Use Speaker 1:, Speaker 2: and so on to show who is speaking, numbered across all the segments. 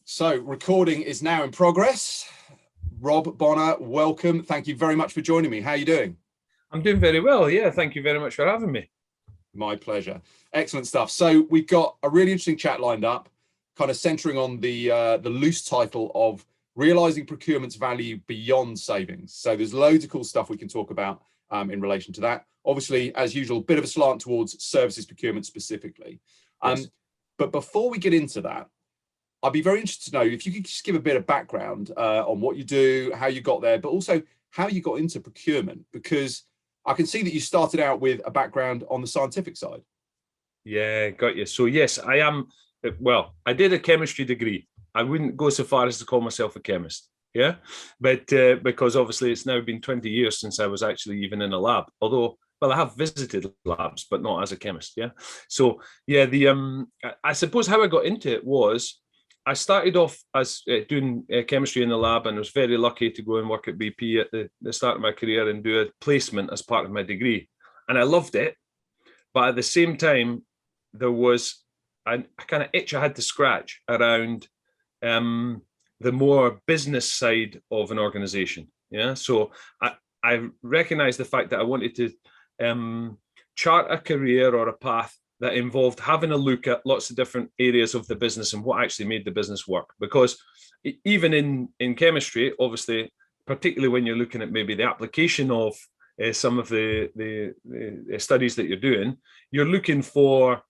Speaker 1: So recording is now in progress. Rob Bonnar, welcome. Thank you very much for joining me. How are you doing?
Speaker 2: I'm doing very well. Yeah, thank you very much for having me.
Speaker 1: My pleasure. Excellent stuff. So we've got a really interesting chat lined up, kind of centering on the loose title of realizing procurement's value beyond savings. So there's loads of cool stuff we can talk about in relation to that. Obviously, as usual, a bit of a slant towards services procurement specifically.
Speaker 2: Yes.
Speaker 1: But before we get into that, I'd be very interested to know if you could just give a bit of background on what you do, how you got there, but also how you got into procurement, because I can see that you started out with a background on the scientific side.
Speaker 2: Yeah, got you. So yes, I am. Well, I did a chemistry degree. I wouldn't go so far as to call myself a chemist. Yeah, but because obviously it's now been 20 years since I was actually even in a lab. Although, well, I have visited labs, but not as a chemist. Yeah. So yeah, I suppose how I got into it was I started off as doing chemistry in the lab, and was very lucky to go and work at BP at the start of my career and do a placement as part of my degree. And I loved it. But at the same time, there was a kind of itch I had to scratch around the more business side of an organization. Yeah. So I recognized the fact that I wanted to chart a career or a path that involved having a look at lots of different areas of the business and what actually made the business work. Because even in chemistry, obviously, particularly when you're looking at maybe the application of some of the studies that you're doing, you're looking for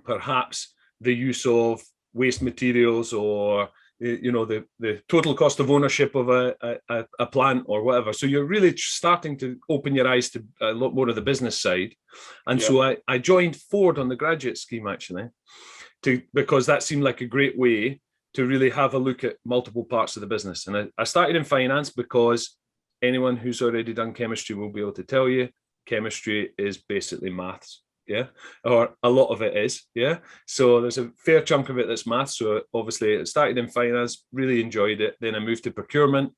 Speaker 2: perhaps the use of waste materials or the total cost of ownership of a plant or whatever. So you're really starting to open your eyes to a lot more of the business side. And so I joined Ford on the graduate scheme, actually, because that seemed like a great way to really have a look at multiple parts of the business. And I started in finance because anyone who's already done chemistry will be able to tell you chemistry is basically maths. Yeah, or a lot of it is. Yeah, so there's a fair chunk of it that's maths. So obviously it started in finance, really enjoyed it. Then I moved to procurement,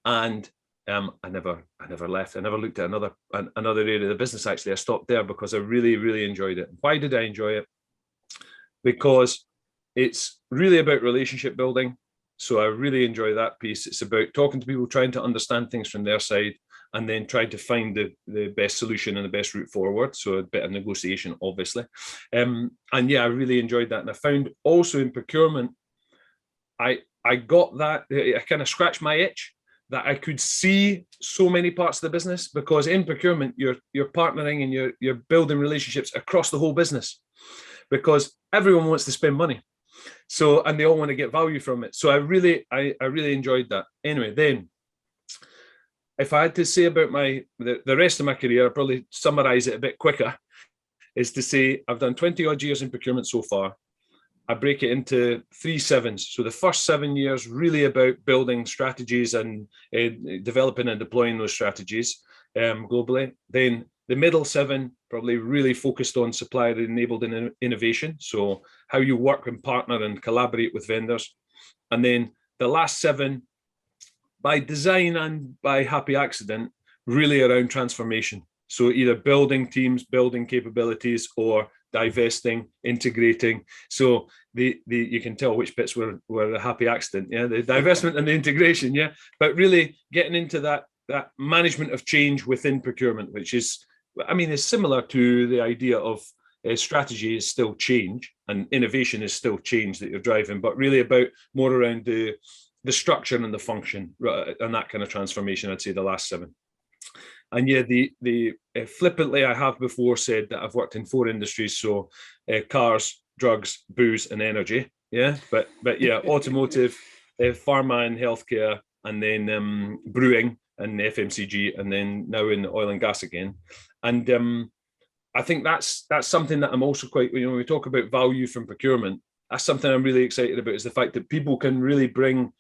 Speaker 2: and I never left. I never looked at another area of the business. Actually, I stopped there because I really enjoyed it. Why did I enjoy it? Because it's really about relationship building. So I really enjoy that piece. It's about talking to people, trying to understand things from their side, and then trying to find the best solution and the best route forward. So a bit of negotiation, obviously. And yeah, I really enjoyed that. And I found also in procurement, I got that, I kind of scratched my itch that I could see so many parts of the business, because in procurement, you're partnering and you're building relationships across the whole business, because everyone wants to spend money. So, and they all want to get value from it. So I really enjoyed that. Anyway, then if I had to say about the rest of my career, I'll probably summarize it a bit quicker, is to say I've done 20 odd years in procurement so far. I break it into 3 sevens. So the first 7 years really about building strategies and developing and deploying those strategies globally. Then the middle 7 probably really focused on supplier enabled innovation. So how you work and partner and collaborate with vendors. And then the last 7, by design and by happy accident, really around transformation. So either building teams, building capabilities, or divesting, integrating. So you can tell which bits were a happy accident. Yeah, the divestment and the integration. Yeah, but really getting into that management of change within procurement, which is, I mean, is similar to the idea of strategy is still change and innovation is still change that you're driving, but really about more around the structure and the function and that kind of transformation. I'd say the last 7. And yeah, the flippantly, I have before said that I've worked in 4 industries, so cars, drugs, booze, and energy. Yeah, but yeah, automotive, pharma and healthcare, and then brewing and FMCG, and then now in oil and gas again. And I think that's something that I'm also quite, when we talk about value from procurement, that's something I'm really excited about, is the fact that people can really bring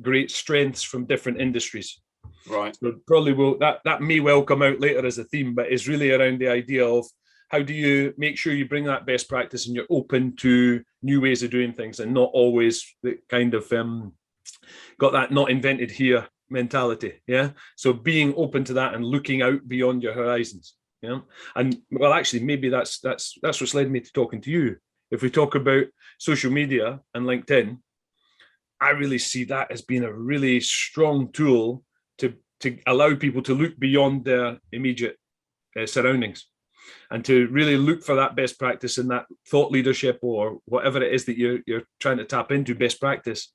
Speaker 2: great strengths from different industries.
Speaker 1: Right.
Speaker 2: So probably that may well come out later as a theme, but it's really around the idea of how do you make sure you bring that best practice and you're open to new ways of doing things, and not always the kind of got that not invented here mentality. Yeah. So being open to that and looking out beyond your horizons. Yeah. And well, actually, maybe that's what's led me to talking to you. If we talk about social media and LinkedIn, I really see that as being a really strong tool to allow people to look beyond their immediate surroundings and to really look for that best practice and that thought leadership or whatever it is that you're trying to tap into, best practice,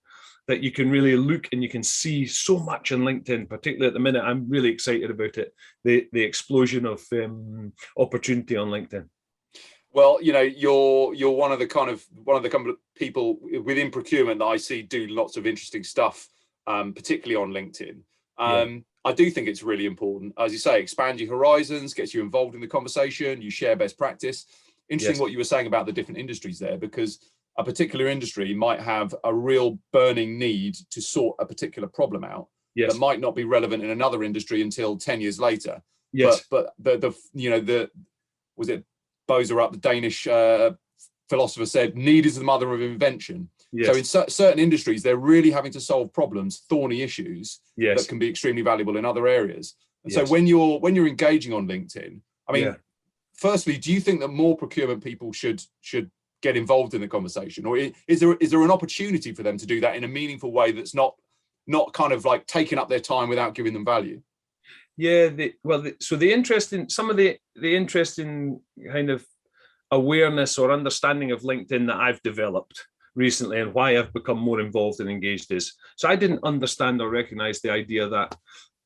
Speaker 2: that you can really look and you can see so much on LinkedIn, particularly at the minute. I'm really excited about it, the explosion of opportunity on LinkedIn.
Speaker 1: Well, you're one of the people within procurement that I see do lots of interesting stuff, particularly on LinkedIn. I do think it's really important, as you say, expand your horizons, gets you involved in the conversation, you share best practice. Interesting what you were saying about the different industries there, because a particular industry might have a real burning need to sort a particular problem out that might not be relevant in another industry until 10 years later. But was it Boser, the Danish philosopher, said, need is the mother of invention. So in certain industries, they're really having to solve problems, thorny issues that can be extremely valuable in other areas. And so when you're engaging on LinkedIn, I mean, firstly, do you think that more procurement people should get involved in the conversation, or is there an opportunity for them to do that in a meaningful way that's not kind of like taking up their time without giving them value?
Speaker 2: Yeah, so the interesting kind of awareness or understanding of LinkedIn that I've developed recently and why I've become more involved and engaged is, so I didn't understand or recognize the idea that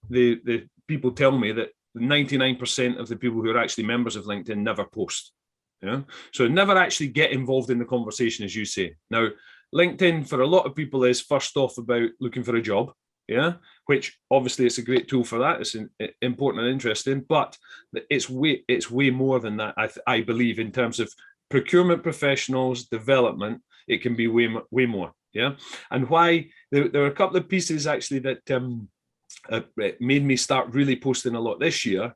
Speaker 2: the people tell me that 99% of the people who are actually members of LinkedIn never post. So never actually get involved in the conversation, as you say. Now, LinkedIn for a lot of people is first off about looking for a job, which obviously it's a great tool for that. It's important and interesting, but it's way more than that. I believe in terms of procurement professionals development, it can be way more. And why there are a couple of pieces actually that made me start really posting a lot this year.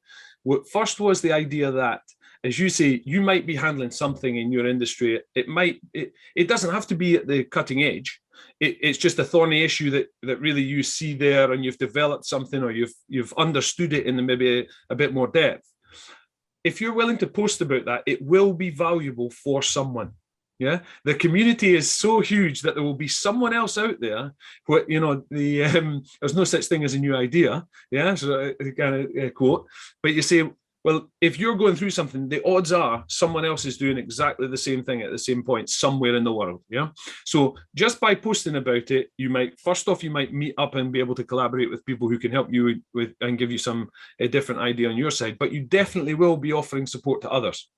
Speaker 2: First was the idea that, as you say, you might be handling something in your industry. It doesn't have to be at the cutting edge. It's just a thorny issue that really you see there, and you've developed something, or you've understood it in maybe a bit more depth. If you're willing to post about that, it will be valuable for someone. The community is so huge that there will be someone else out there. There's no such thing as a new idea. So kind of quote, but you say, well, if you're going through something, the odds are someone else is doing exactly the same thing at the same point somewhere in the world. So just by posting about it, you might meet up and be able to collaborate with people who can help you with and give you a different idea on your side. But you definitely will be offering support to others.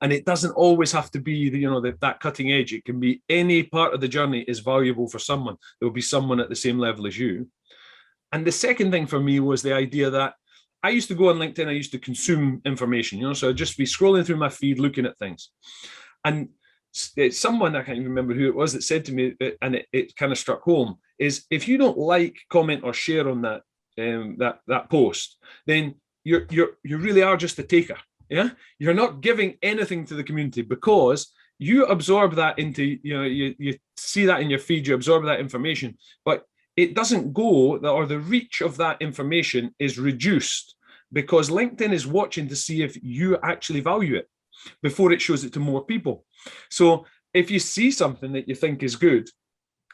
Speaker 2: And it doesn't always have to be that cutting edge. It can be any part of the journey is valuable for someone. There will be someone at the same level as you. And the second thing for me was the idea that I used to go on LinkedIn, I used to consume information, so I'd just be scrolling through my feed, looking at things. And someone, I can't even remember who it was, that said to me, and it kind of struck home, is if you don't like, comment, or share on that post, then you really are just a taker. You're not giving anything to the community, because you absorb that into, you see that in your feed, you absorb that information, but it doesn't go, or the reach of that information is reduced, because LinkedIn is watching to see if you actually value it before it shows it to more people. So if you see something that you think is good,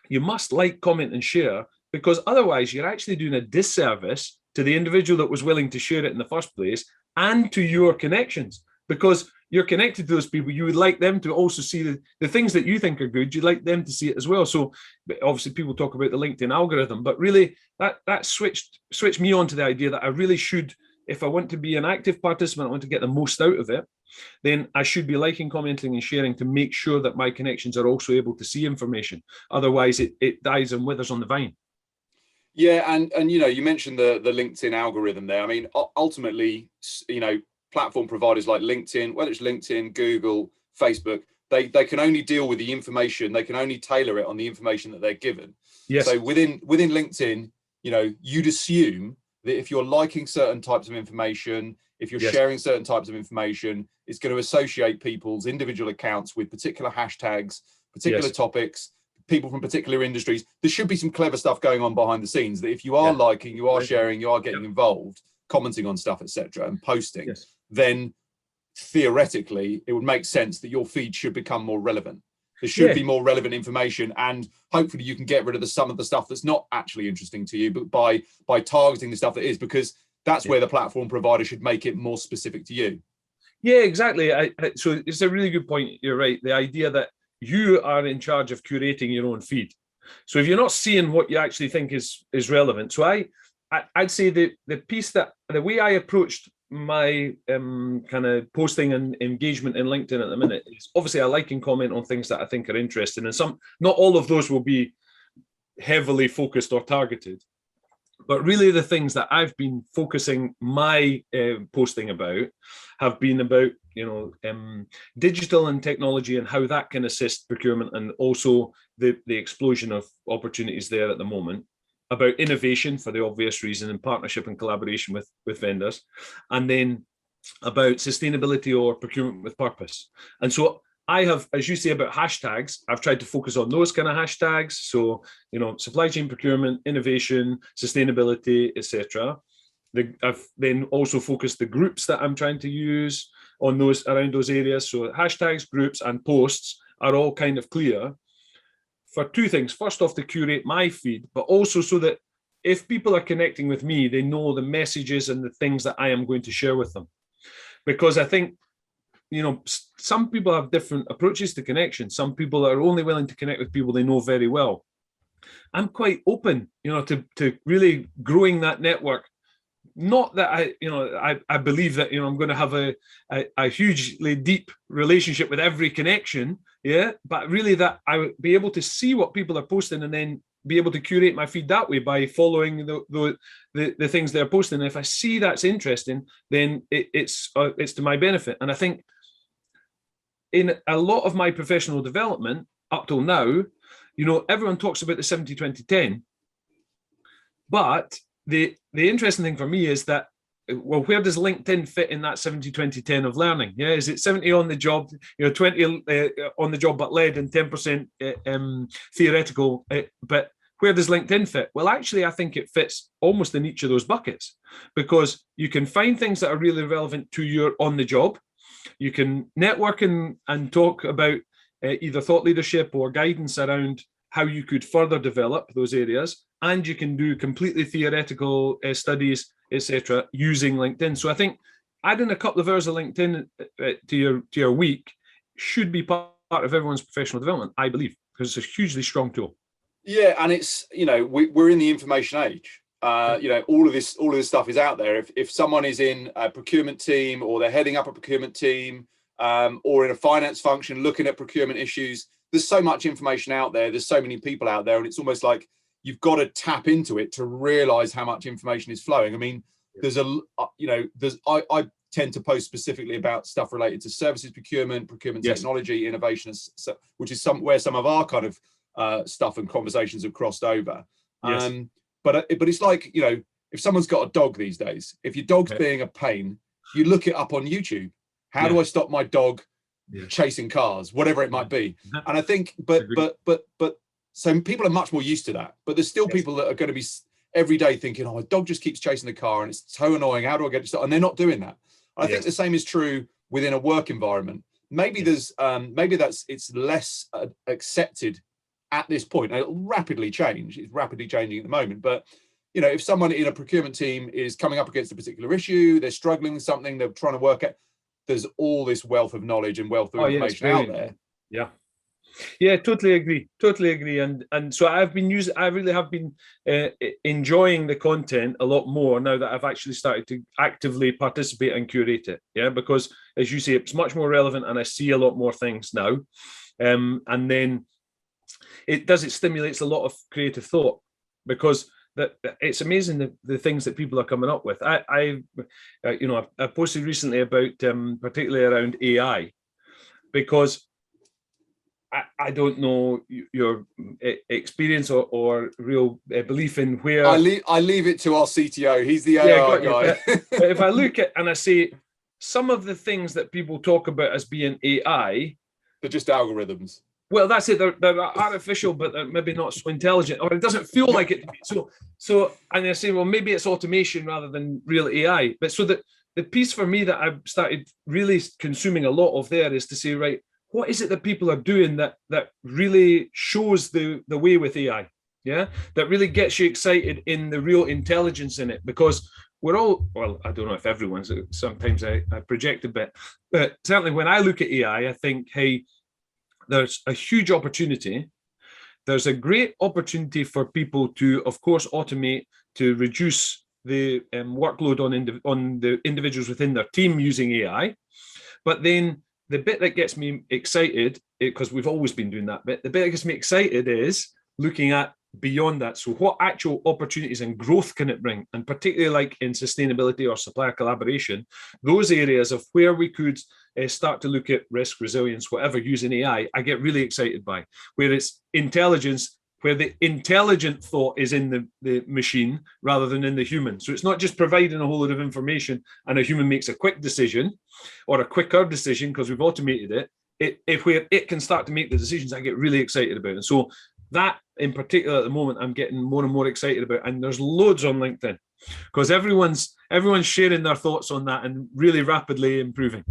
Speaker 2: you must like, comment, and share, because otherwise you're actually doing a disservice to the individual that was willing to share it in the first place, and to your connections, because you're connected to those people. You would like them to also see the things that you think are good. You'd like them to see it as well. So obviously people talk about the LinkedIn algorithm, but really that switched me on to the idea that I really should, if I want to be an active participant, I want to get the most out of it, then I should be liking, commenting, and sharing to make sure that my connections are also able to see information. Otherwise it dies and withers on the vine.
Speaker 1: Yeah, and you mentioned the LinkedIn algorithm there. I mean, ultimately, platform providers like LinkedIn, whether it's LinkedIn, Google, Facebook, they can only deal with the information. They can only tailor it on the information that they're given.
Speaker 2: Yes.
Speaker 1: So within LinkedIn, you'd assume that if you're liking certain types of information, if you're sharing certain types of information, it's going to associate people's individual accounts with particular hashtags, particular topics, people from particular industries. There should be some clever stuff going on behind the scenes, that if you are liking, you are sharing, you are getting involved, commenting on stuff, etc., and posting, then theoretically it would make sense that your feed should become more relevant. There should be more relevant information, and hopefully you can get rid of some of the stuff that's not actually interesting to you, but by targeting the stuff that is, because that's where the platform provider should make it more specific to you.
Speaker 2: Yeah, exactly. So it's a really good point. You're right. The idea that you are in charge of curating your own feed. So if you're not seeing what you actually think is relevant, so I'd say the piece that the way I approached my kind of posting and engagement in LinkedIn at the minute is obviously I like and comment on things that I think are interesting, and not all of those will be heavily focused or targeted. But really, the things that I've been focusing my posting about have been about, digital and technology and how that can assist procurement, and also the explosion of opportunities there at the moment, about innovation for the obvious reason, and partnership and collaboration with vendors, and then about sustainability or procurement with purpose. And so I have, as you say about hashtags, I've tried to focus on those kind of hashtags. So, supply chain procurement, innovation, sustainability, etc. I've then also focused the groups that I'm trying to use on those, around those areas. So hashtags, groups, and posts are all kind of clear for two things. First off, to curate my feed, but also so that if people are connecting with me, they know the messages and the things that I am going to share with them. Because I think, some people have different approaches to connection. Some people are only willing to connect with people they know very well. I'm quite open, to really growing that network. Not that I believe that, I'm going to have a hugely deep relationship with every connection, but really that I would be able to see what people are posting and then be able to curate my feed that way by following the things they're posting. And if I see that's interesting, then it's to my benefit. And I think in a lot of my professional development up till now, everyone talks about the 70-20-10, but the interesting thing for me is that, well, where does LinkedIn fit in that 70-20-10 of learning? Yeah, is it 70 on the job, 20 on the job but led, and 10% theoretical? But where does LinkedIn fit? Well, actually, I think it fits almost in each of those buckets, because you can find things that are really relevant to your on the job. You can network and talk about either thought leadership or guidance around how you could further develop those areas, and you can do completely theoretical studies, etc., using LinkedIn. So I think adding a couple of hours of LinkedIn to your week should be part of everyone's professional development, I believe, because it's a hugely strong tool.
Speaker 1: Yeah, and it's we're in the information age. All of this stuff is out there. If someone is in a procurement team, or they're heading up a procurement team, or in a finance function looking at procurement issues, there's so much information out there. There's so many people out there, and it's almost like you've got to tap into it to realize how much information is flowing. I mean, I tend to post specifically about stuff related to services procurement, technology, innovation, which is where some of our kind of stuff and conversations have crossed over.
Speaker 2: Yes.
Speaker 1: But it's like, if someone's got a dog these days, if your dog's being a pain, you look it up on YouTube. How do I stop my dog chasing cars, whatever it might be? And I think, but so people are much more used to that. But there's still people that are going to be every day thinking, oh, my dog just keeps chasing the car and it's so annoying. How do I get it to stop? And they're not doing that. I think the same is true within a work environment. Maybe it's less accepted at this point. Now, it'll rapidly change. It's rapidly changing at the moment. But if someone in a procurement team is coming up against a particular issue, they're struggling with something, they're trying to work out, there's all this wealth of knowledge and wealth of information out there.
Speaker 2: Yeah, totally agree. And so I really have been enjoying the content a lot more now that I've actually started to actively participate and curate it. Yeah, because as you say, it's much more relevant, and I see a lot more things now. And then it stimulates a lot of creative thought, because it's amazing the things that people are coming up with. I posted recently about particularly around AI, because I don't know your experience or real belief in where.
Speaker 1: I leave it to our CTO. He's the AI guy.
Speaker 2: But if I look at and I say some of the things that people talk about as being AI,
Speaker 1: they're just algorithms.
Speaker 2: Well, that's it. They're artificial, but they're maybe not so intelligent, or it doesn't feel like it to be. So, and I say, well, maybe it's automation rather than real AI. But so the piece for me that I've started really consuming a lot of there is to say, right, what is it that people are doing that really shows the way with AI? Yeah, that really gets you excited in the real intelligence in it, because we're all, well, I don't know if everyone's, sometimes I project a bit, but certainly when I look at AI, I think, hey, there's a huge opportunity. There's a great opportunity for people to, of course, automate, to reduce the workload on the individuals within their team using AI. But then the bit that gets me excited, because we've always been doing that bit, the bit that gets me excited is looking at beyond that. So what actual opportunities and growth can it bring? And particularly like in sustainability or supplier collaboration, those areas of where we could start to look at risk, resilience, whatever, using AI, I get really excited by. Where it's intelligence, where the intelligent thought is in the machine rather than in the human. So it's not just providing a whole lot of information and a human makes a quick decision or a quicker decision because we've automated it. Where it can start to make the decisions, I get really excited about. And so that in particular at the moment, I'm getting more and more excited about. And there's loads on LinkedIn because everyone's sharing their thoughts on that and really rapidly improving.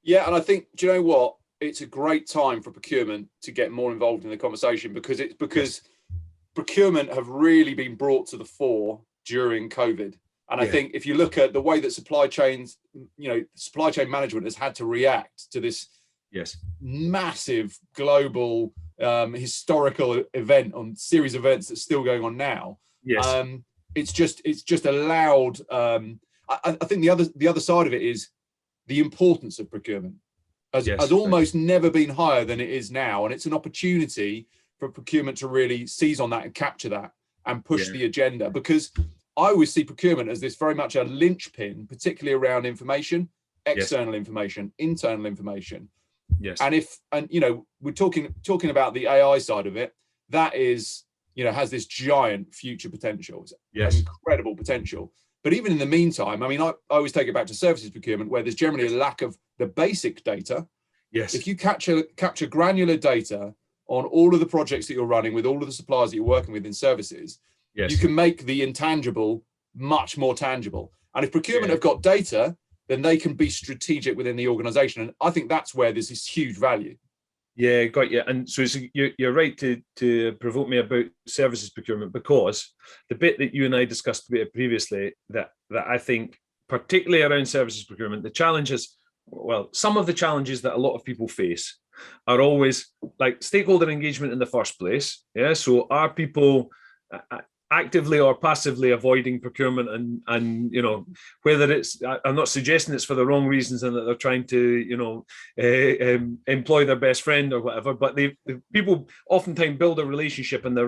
Speaker 1: Yeah, and I think, do you know what? It's a great time for procurement to get more involved in the conversation because procurement have really been brought to the fore during COVID. And I think if you look at the way that supply chain management has had to react to this massive global historical event on series of events that's still going on now. It's just allowed. I think the other side of it is the importance of procurement has almost never been higher than it is now, and it's an opportunity for procurement to really seize on that and capture that and push the agenda. Because I always see procurement as this very much a linchpin, particularly around information, external information, internal information. And we're talking about the AI side of it, that is, has this giant future potential. It's incredible potential. But even in the meantime, I mean, I always take it back to services procurement, where there's generally a lack of the basic data. If you capture granular data on all of the projects that you're running with all of the suppliers that you're working with in services, you can make the intangible much more tangible. And if procurement have got data, then they can be strategic within the organization. And I think that's where there's this huge value.
Speaker 2: Yeah, got you. And so you're right to provoke me about services procurement, because the bit that you and I discussed a bit previously, that I think, particularly around services procurement, the challenges, well, some of the challenges that a lot of people face are always like stakeholder engagement in the first place. Yeah, so are people actively or passively avoiding procurement, and whether it's, I'm not suggesting it's for the wrong reasons and that they're trying to employ their best friend or whatever, but the people oftentimes build a relationship and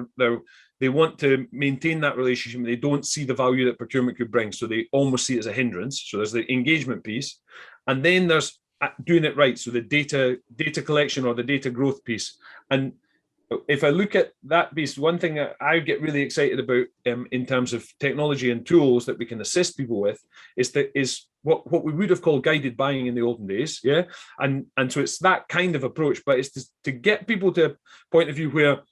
Speaker 2: they want to maintain that relationship, and they don't see the value that procurement could bring, so they almost see it as a hindrance. So there's the engagement piece, and then there's doing it right, so the data collection or the data growth piece. And if I look at that piece, one thing that I get really excited about in terms of technology and tools that we can assist people with is what we would have called guided buying in the olden days. And so it's that kind of approach, but it's to get people to a point of view where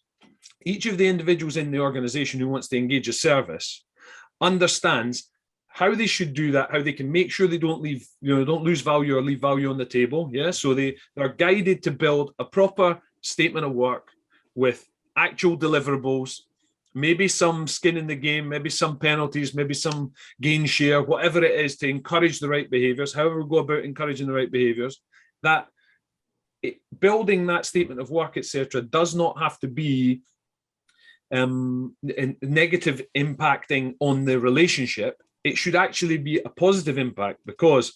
Speaker 2: each of the individuals in the organization who wants to engage a service understands how they should do that, how they can make sure they don't lose value or leave value on the table. So they're guided to build a proper statement of work with actual deliverables, maybe some skin in the game, maybe some penalties, maybe some gain share, whatever it is, to encourage the right behaviors, however we go about encouraging the right behaviors. That building that statement of work, etc., does not have to be negative impacting on the relationship. It should actually be a positive impact, because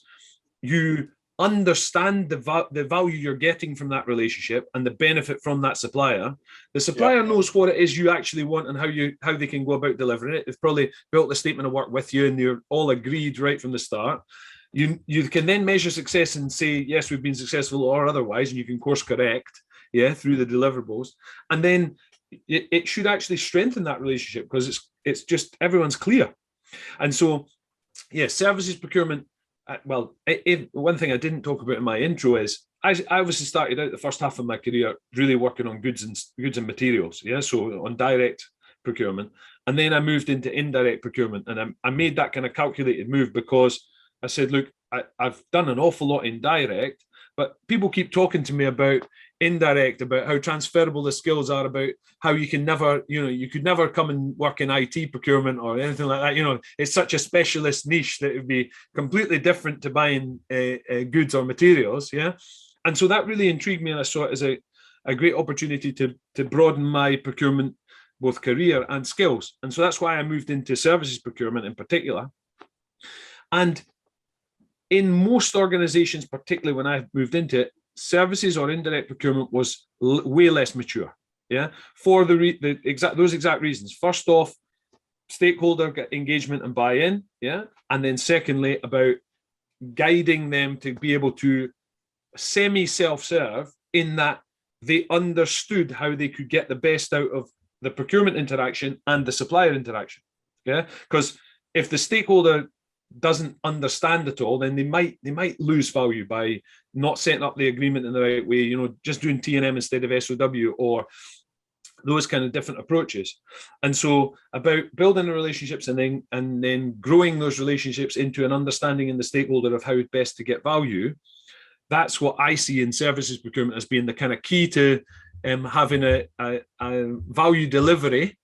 Speaker 2: you understand the value you're getting from that relationship and the benefit from that supplier. The supplier knows what it is you actually want and how they can go about delivering it. They've probably built the statement of work with you and you're all agreed right from the start. You can then measure success and say, yes, we've been successful or otherwise, and you can course correct through the deliverables. And then it should actually strengthen that relationship, because it's just everyone's clear. And so services procurement, one thing I didn't talk about in my intro is I obviously started out the first half of my career really working on goods and materials, so on direct procurement, and then I moved into indirect procurement, and I made that kind of calculated move because I said, look, I've done an awful lot in direct, but people keep talking to me about indirect, about how transferable the skills are, about how you can never, you could never come and work in IT procurement or anything like that. It's such a specialist niche that it would be completely different to buying goods or materials. Yeah. And so that really intrigued me, and I saw it as a great opportunity to broaden my procurement, both career and skills. And so that's why I moved into services procurement in particular. And in most organizations, particularly when I moved into it, services or indirect procurement was way less mature. Yeah, for those exact reasons. First off, stakeholder engagement and buy-in. Yeah, and then secondly, about guiding them to be able to semi-self-serve, in that they understood how they could get the best out of the procurement interaction and the supplier interaction. Yeah, because if the stakeholder doesn't understand at all, then they might lose value by not setting up the agreement in the right way, just doing T&M instead of SOW, or those kind of different approaches. And so about building the relationships and then growing those relationships into an understanding in the stakeholder of how best to get value. That's what I see in services procurement as being the kind of key to having a value delivery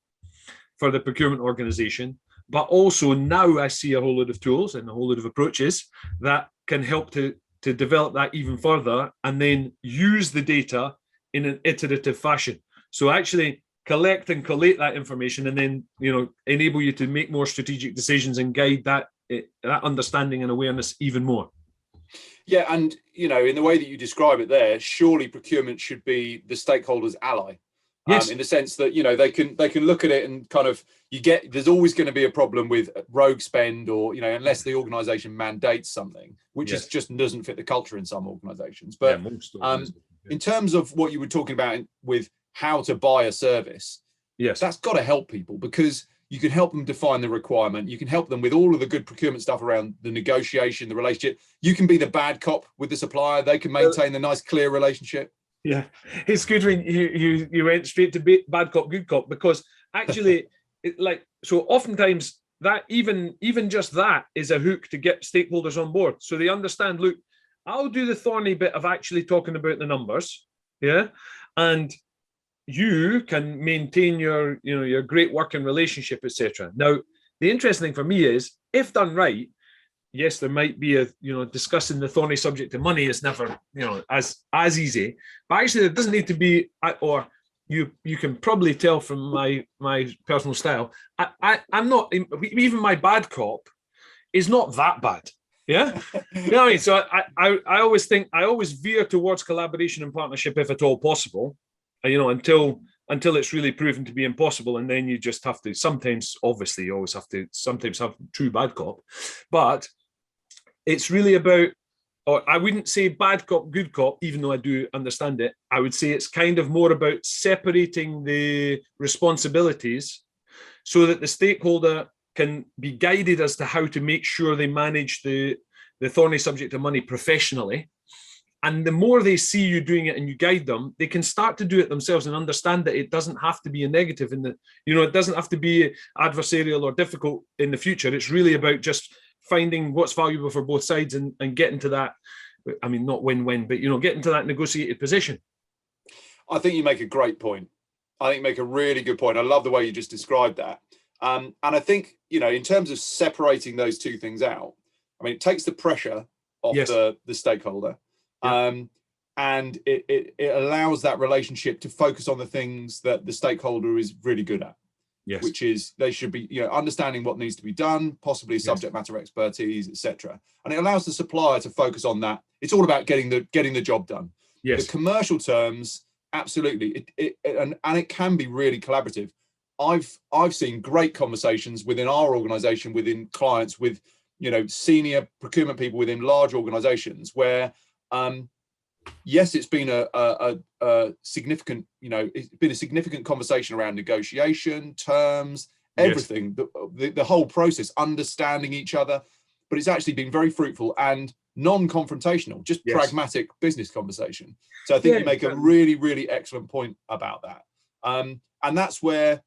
Speaker 2: for the procurement organization. But also now I see a whole lot of tools and a whole lot of approaches that can help to develop that even further, and then use the data in an iterative fashion. So actually collect and collate that information, and then enable you to make more strategic decisions and guide that understanding and awareness even more.
Speaker 1: Yeah, and in the way that you describe it there, surely procurement should be the stakeholders' ally.
Speaker 2: Yes.
Speaker 1: In the sense that they can look at it and kind of there's always going to be a problem with rogue spend, or unless the organization mandates something, which is just doesn't fit the culture in some organizations. But in terms of what you were talking about with how to buy a service, that's got to help people, because you can help them define the requirement. You can help them with all of the good procurement stuff around the negotiation, the relationship. You can be the bad cop with the supplier. They can maintain the nice, clear relationship.
Speaker 2: Yeah, it's good when you went straight to bad cop, good cop, because actually, so oftentimes that even just that is a hook to get stakeholders on board, so they understand. Look, I'll do the thorny bit of actually talking about the numbers, yeah, and you can maintain your great working relationship, etc. Now, the interesting thing for me is, if done right, yes, there might be discussing the thorny subject of money is never, as easy, but actually it doesn't need to be, or you can probably tell from my personal style, I'm not, even my bad cop is not that bad. Yeah. You know what I mean? So I always veer towards collaboration and partnership if at all possible, until it's really proven to be impossible. And then you just have to, sometimes, obviously, you always have to sometimes have true bad cop, but it's really about, or I wouldn't say bad cop, good cop, even though I do understand it. I would say it's kind of more about separating the responsibilities so that the stakeholder can be guided as to how to make sure they manage the thorny subject of money professionally. And the more they see you doing it and you guide them, they can start to do it themselves and understand that it doesn't have to be a negative it doesn't have to be adversarial or difficult in the future. It's really about just finding what's valuable for both sides and getting to that, I mean, not win-win, but, getting to that negotiated position.
Speaker 1: I think you make a great point. I think you make a really good point. I love the way you just described that. And I think, in terms of separating those two things out, I mean, it takes the pressure off the stakeholder. And it allows that relationship to focus on the things that the stakeholder is really good at. Yes. Which is, they should be, understanding what needs to be done, possibly subject matter expertise, etc. And it allows the supplier to focus on that. It's all about getting the job done. Yes. The commercial terms, absolutely, and it can be really collaborative. I've seen great conversations within our organization, within clients, with senior procurement people within large organizations where yes, it's been a significant, it's been a significant conversation around negotiation, terms, everything, the whole process, understanding each other, but it's actually been very fruitful and non-confrontational, just pragmatic business conversation. So I think you make a really, really excellent point about that. And that's where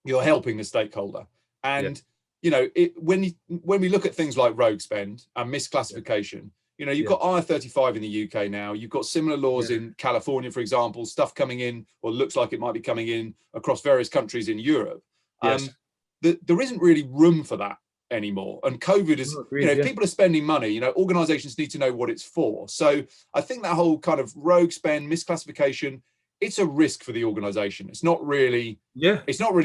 Speaker 1: you're helping the stakeholder. And, when we look at things like rogue spend and misclassification, You know, you've got IR35 in the UK now. You've got similar laws in California, for example, stuff coming in, or looks like it might be coming in across various countries in Europe.
Speaker 2: Yes.
Speaker 1: There isn't really room for that anymore. And COVID is,
Speaker 2: Agreed,
Speaker 1: you know, people are spending money, you know, organizations need to know what it's for. So I think that whole kind of rogue spend, misclassification, it's a risk for the organization. It's not really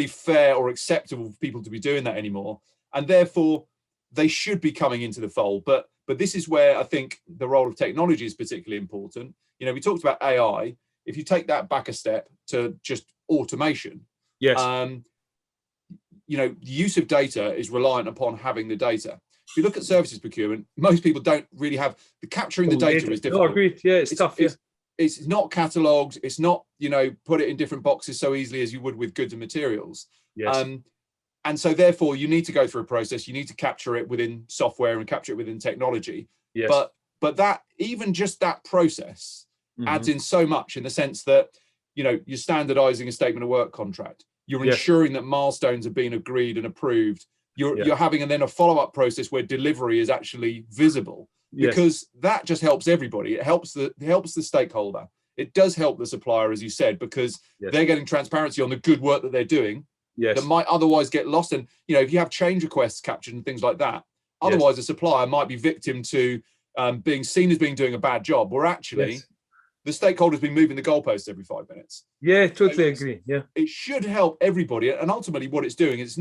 Speaker 1: fair or acceptable for people to be doing that anymore. And therefore, they should be coming into the fold. But this is where I think the role of technology is particularly important. You know, we talked about AI. If you take that back a step to just automation, you know, the use of data is reliant upon having the data. If you look at services procurement, most people don't really have the capturing the data is difficult.
Speaker 2: No, agreed. Yeah, it's tough.
Speaker 1: It's not catalogued. It's not, you know, put it in different boxes so easily as you would with goods and materials.
Speaker 2: Yes.
Speaker 1: And so therefore you need to go through a process. You need to capture it within software and capture it within technology.
Speaker 2: Yes.
Speaker 1: But that, even just that process adds in so much, in the sense that, you know, you're standardizing a statement of work contract. You're ensuring that milestones are being agreed and approved. You're having and then a follow-up process where delivery is actually visible, because that just helps everybody. It helps the stakeholder. It does help the supplier, as you said, because they're getting transparency on the good work that they're doing that might otherwise get lost. And, you know, if you have change requests captured and things like that, otherwise a supplier might be victim to being seen as doing a bad job, where actually the stakeholder's been moving the goalposts every 5 minutes.
Speaker 2: Yeah, totally agree. Yeah,
Speaker 1: it should help everybody. And ultimately what it's doing is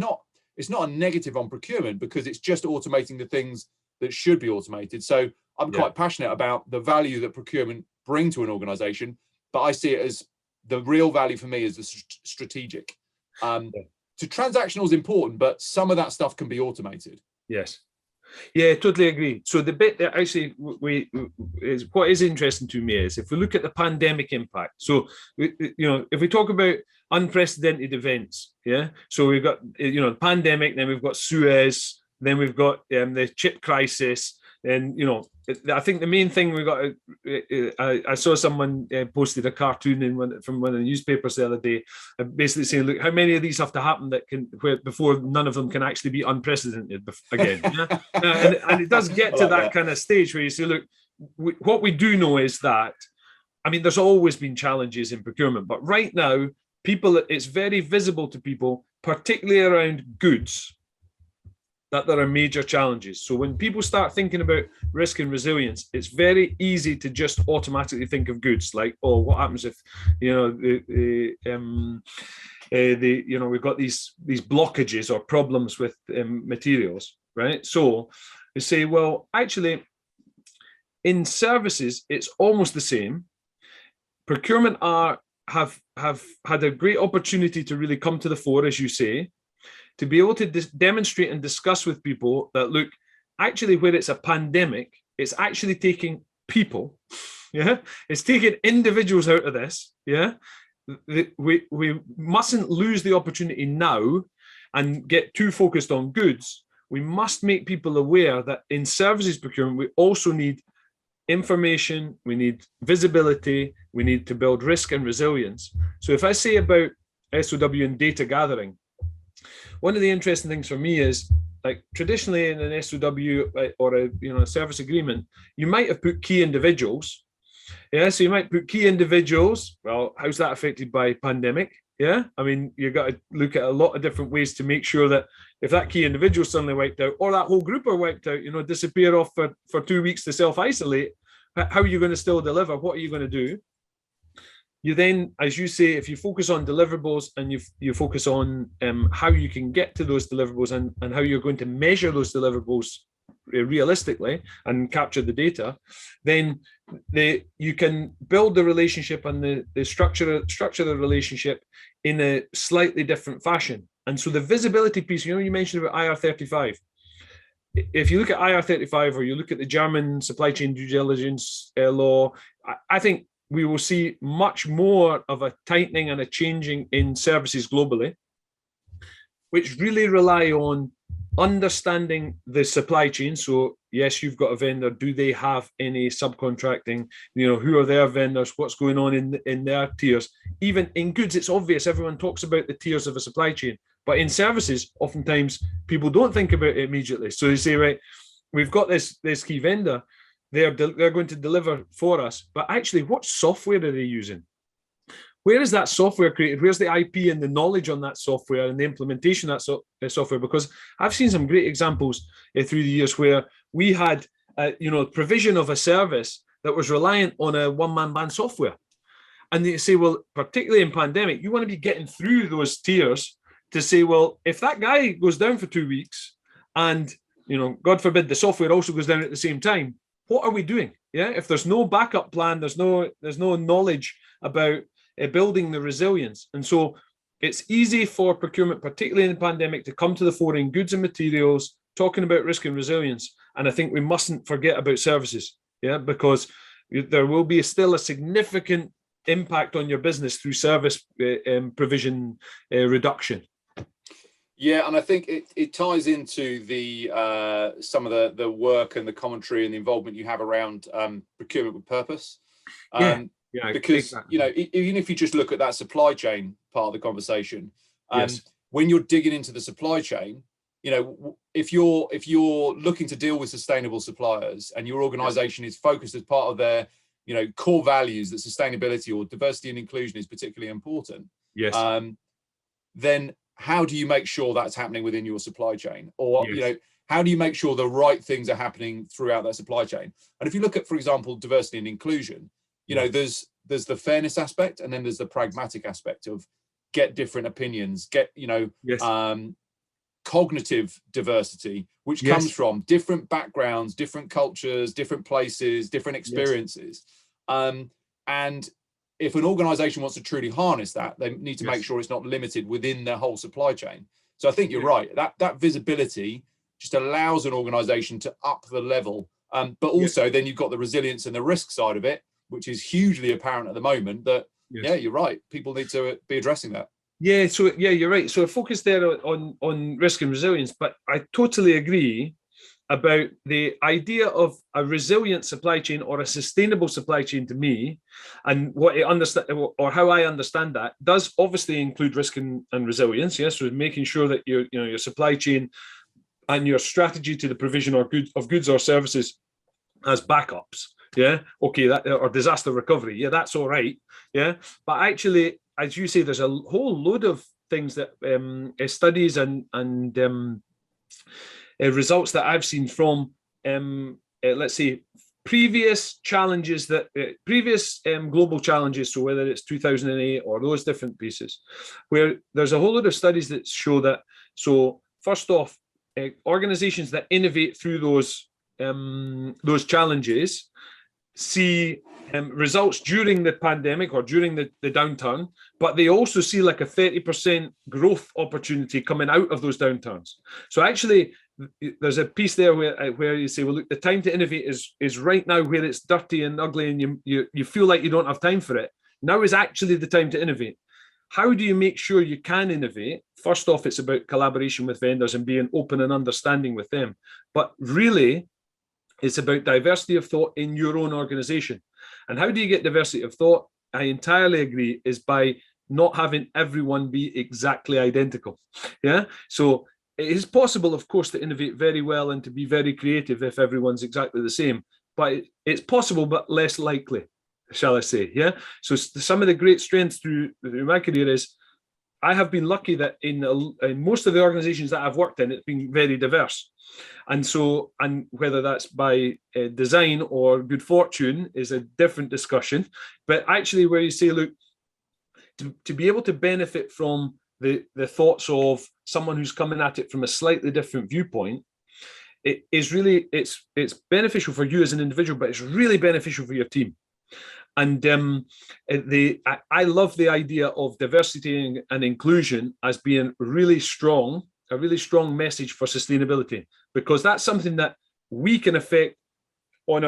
Speaker 1: it's not a negative on procurement, because it's just automating the things that should be automated. So I'm quite passionate about the value that procurement bring to an organization, but I see it as the real value for me is the strategic. To transactional is important, but some of that stuff can be automated.
Speaker 2: Yes. Yeah, totally agree. So the bit that actually what is interesting to me is if we look at the pandemic impact. So, you know, if we talk about unprecedented events, so we've got, you know, the pandemic, then we've got Suez, then we've got the chip crisis, and, you know, I think the main thing we got, I saw someone posted a cartoon from one of the newspapers the other day, basically saying, look, how many of these have to happen before none of them can actually be unprecedented again. And it does get to that kind of stage where you say, look, what we do know is that, I mean, there's always been challenges in procurement, but right now, it's very visible to people, particularly around goods, that there are major challenges. So when people start thinking about risk and resilience, it's very easy to just automatically think of goods, like, oh, what happens if, you know, you know, we've got these blockages or problems with materials, right? So they say, well, actually, in services, it's almost the same. Procurement have had a great opportunity to really come to the fore, as you say, to be able to demonstrate and discuss with people that, look, actually, where it's a pandemic, it's actually taking people, it's taking individuals out of this, we mustn't lose the opportunity now and get too focused on goods. We must make people aware that in services procurement, we also need information, we need visibility, we need to build risk and resilience. So if I say about SOW and data gathering, one of the interesting things for me is, like, traditionally in an SOW or a service agreement, you might have put key individuals. So you might put key individuals. Well, how's that affected by pandemic? I mean, you've got to look at a lot of different ways to make sure that if that key individual suddenly wiped out, or that whole group are wiped out, disappear off for 2 weeks to self-isolate, how are you going to still deliver? What are you going to do? You then, as you say, if you focus on deliverables and you focus on how you can get to those deliverables and how you're going to measure those deliverables realistically and capture the data, then you can build the relationship and the structure the relationship in a slightly different fashion. And so the visibility piece, you mentioned about IR35. If you look at IR35 or you look at the German supply chain due diligence law, I think we will see much more of a tightening and a changing in services globally, which really rely on understanding the supply chain. So yes, you've got a vendor. Do they have any subcontracting? Who are their vendors? What's going on in their tiers? Even in goods, it's obvious. Everyone talks about the tiers of a supply chain. But in services, oftentimes people don't think about it immediately. So they say, right, we've got this key vendor. they're going to deliver for us. But actually, what software are they using? Where is that software created? Where's the IP and the knowledge on that software and the implementation of that software? Because I've seen some great examples through the years where we had, provision of a service that was reliant on a one-man band software. And they say, well, particularly in pandemic, you want to be getting through those tiers to say, well, if that guy goes down for 2 weeks and, God forbid, the software also goes down at the same time, what are we doing? Yeah, if there's no backup plan, there's no knowledge about building the resilience. And so it's easy for procurement, particularly in the pandemic, to come to the fore in goods and materials, talking about risk and resilience. And I think we mustn't forget about services, because there will be still a significant impact on your business through service provision reduction.
Speaker 1: Yeah, and I think it ties into the some of the work and the commentary and the involvement you have around procurement with purpose. Because exactly. Even if you just look at that supply chain part of the conversation, yes. When you're digging into the supply chain, if you're looking to deal with sustainable suppliers and your organization is focused as part of their core values that sustainability or diversity and inclusion is particularly important, yes. Then how do you make sure that's happening within your supply chain? Or yes. How do you make sure the right things are happening throughout that supply chain? And if you look at, for example, diversity and inclusion, there's the fairness aspect, and then there's the pragmatic aspect of get different opinions, get yes. Cognitive diversity, which yes. comes from different backgrounds, different cultures, different places, different experiences. Yes. And if an organization wants to truly harness that, they need to yes. make sure it's not limited within their whole supply chain. So I think you're right. That visibility just allows an organization to up the level. But also yes. then you've got the resilience and the risk side of it, which is hugely apparent at the moment that, yes. You're right. People need to be addressing that.
Speaker 2: Yeah, so you're right. So I focus there on risk and resilience, but I totally agree about the idea of a resilient supply chain or a sustainable supply chain to me, and what I understand or how I understand that does obviously include risk and resilience. Yes, so making sure that your supply chain and your strategy to the provision of goods or services has backups. Yeah, okay, that or disaster recovery. Yeah, that's all right. Yeah, but actually, as you say, there's a whole load of things that studies and results that I've seen from, let's say, previous challenges previous global challenges. So whether it's 2008 or those different pieces, where there's a whole lot of studies that show that. So first off, organizations that innovate through those challenges see results during the pandemic or during the downturn, but they also see like a 30% growth opportunity coming out of those downturns. So actually, there's a piece there where you say, well, look, the time to innovate is right now, where it's dirty and ugly and you feel like you don't have time for it. Now is actually the time to innovate. How do you make sure you can innovate? First off, it's about collaboration with vendors and being open and understanding with them. But really, it's about diversity of thought in your own organization. And how do you get diversity of thought? I entirely agree, is by not having everyone be exactly identical. Yeah. So it is possible, of course, to innovate very well and to be very creative if everyone's exactly the same. But it's possible, but less likely, shall I say. Yeah. So some of the great strengths through my career is I have been lucky that in most of the organizations that I've worked in, it's been very diverse. And so, and whether that's by design or good fortune is a different discussion. But actually, where you say, look, to be able to benefit from the thoughts of someone who's coming at it from a slightly different viewpoint, it is really, it's beneficial for you as an individual, but it's really beneficial for your team. And I love the idea of diversity and inclusion as being a really strong message for sustainability, because that's something that we can affect in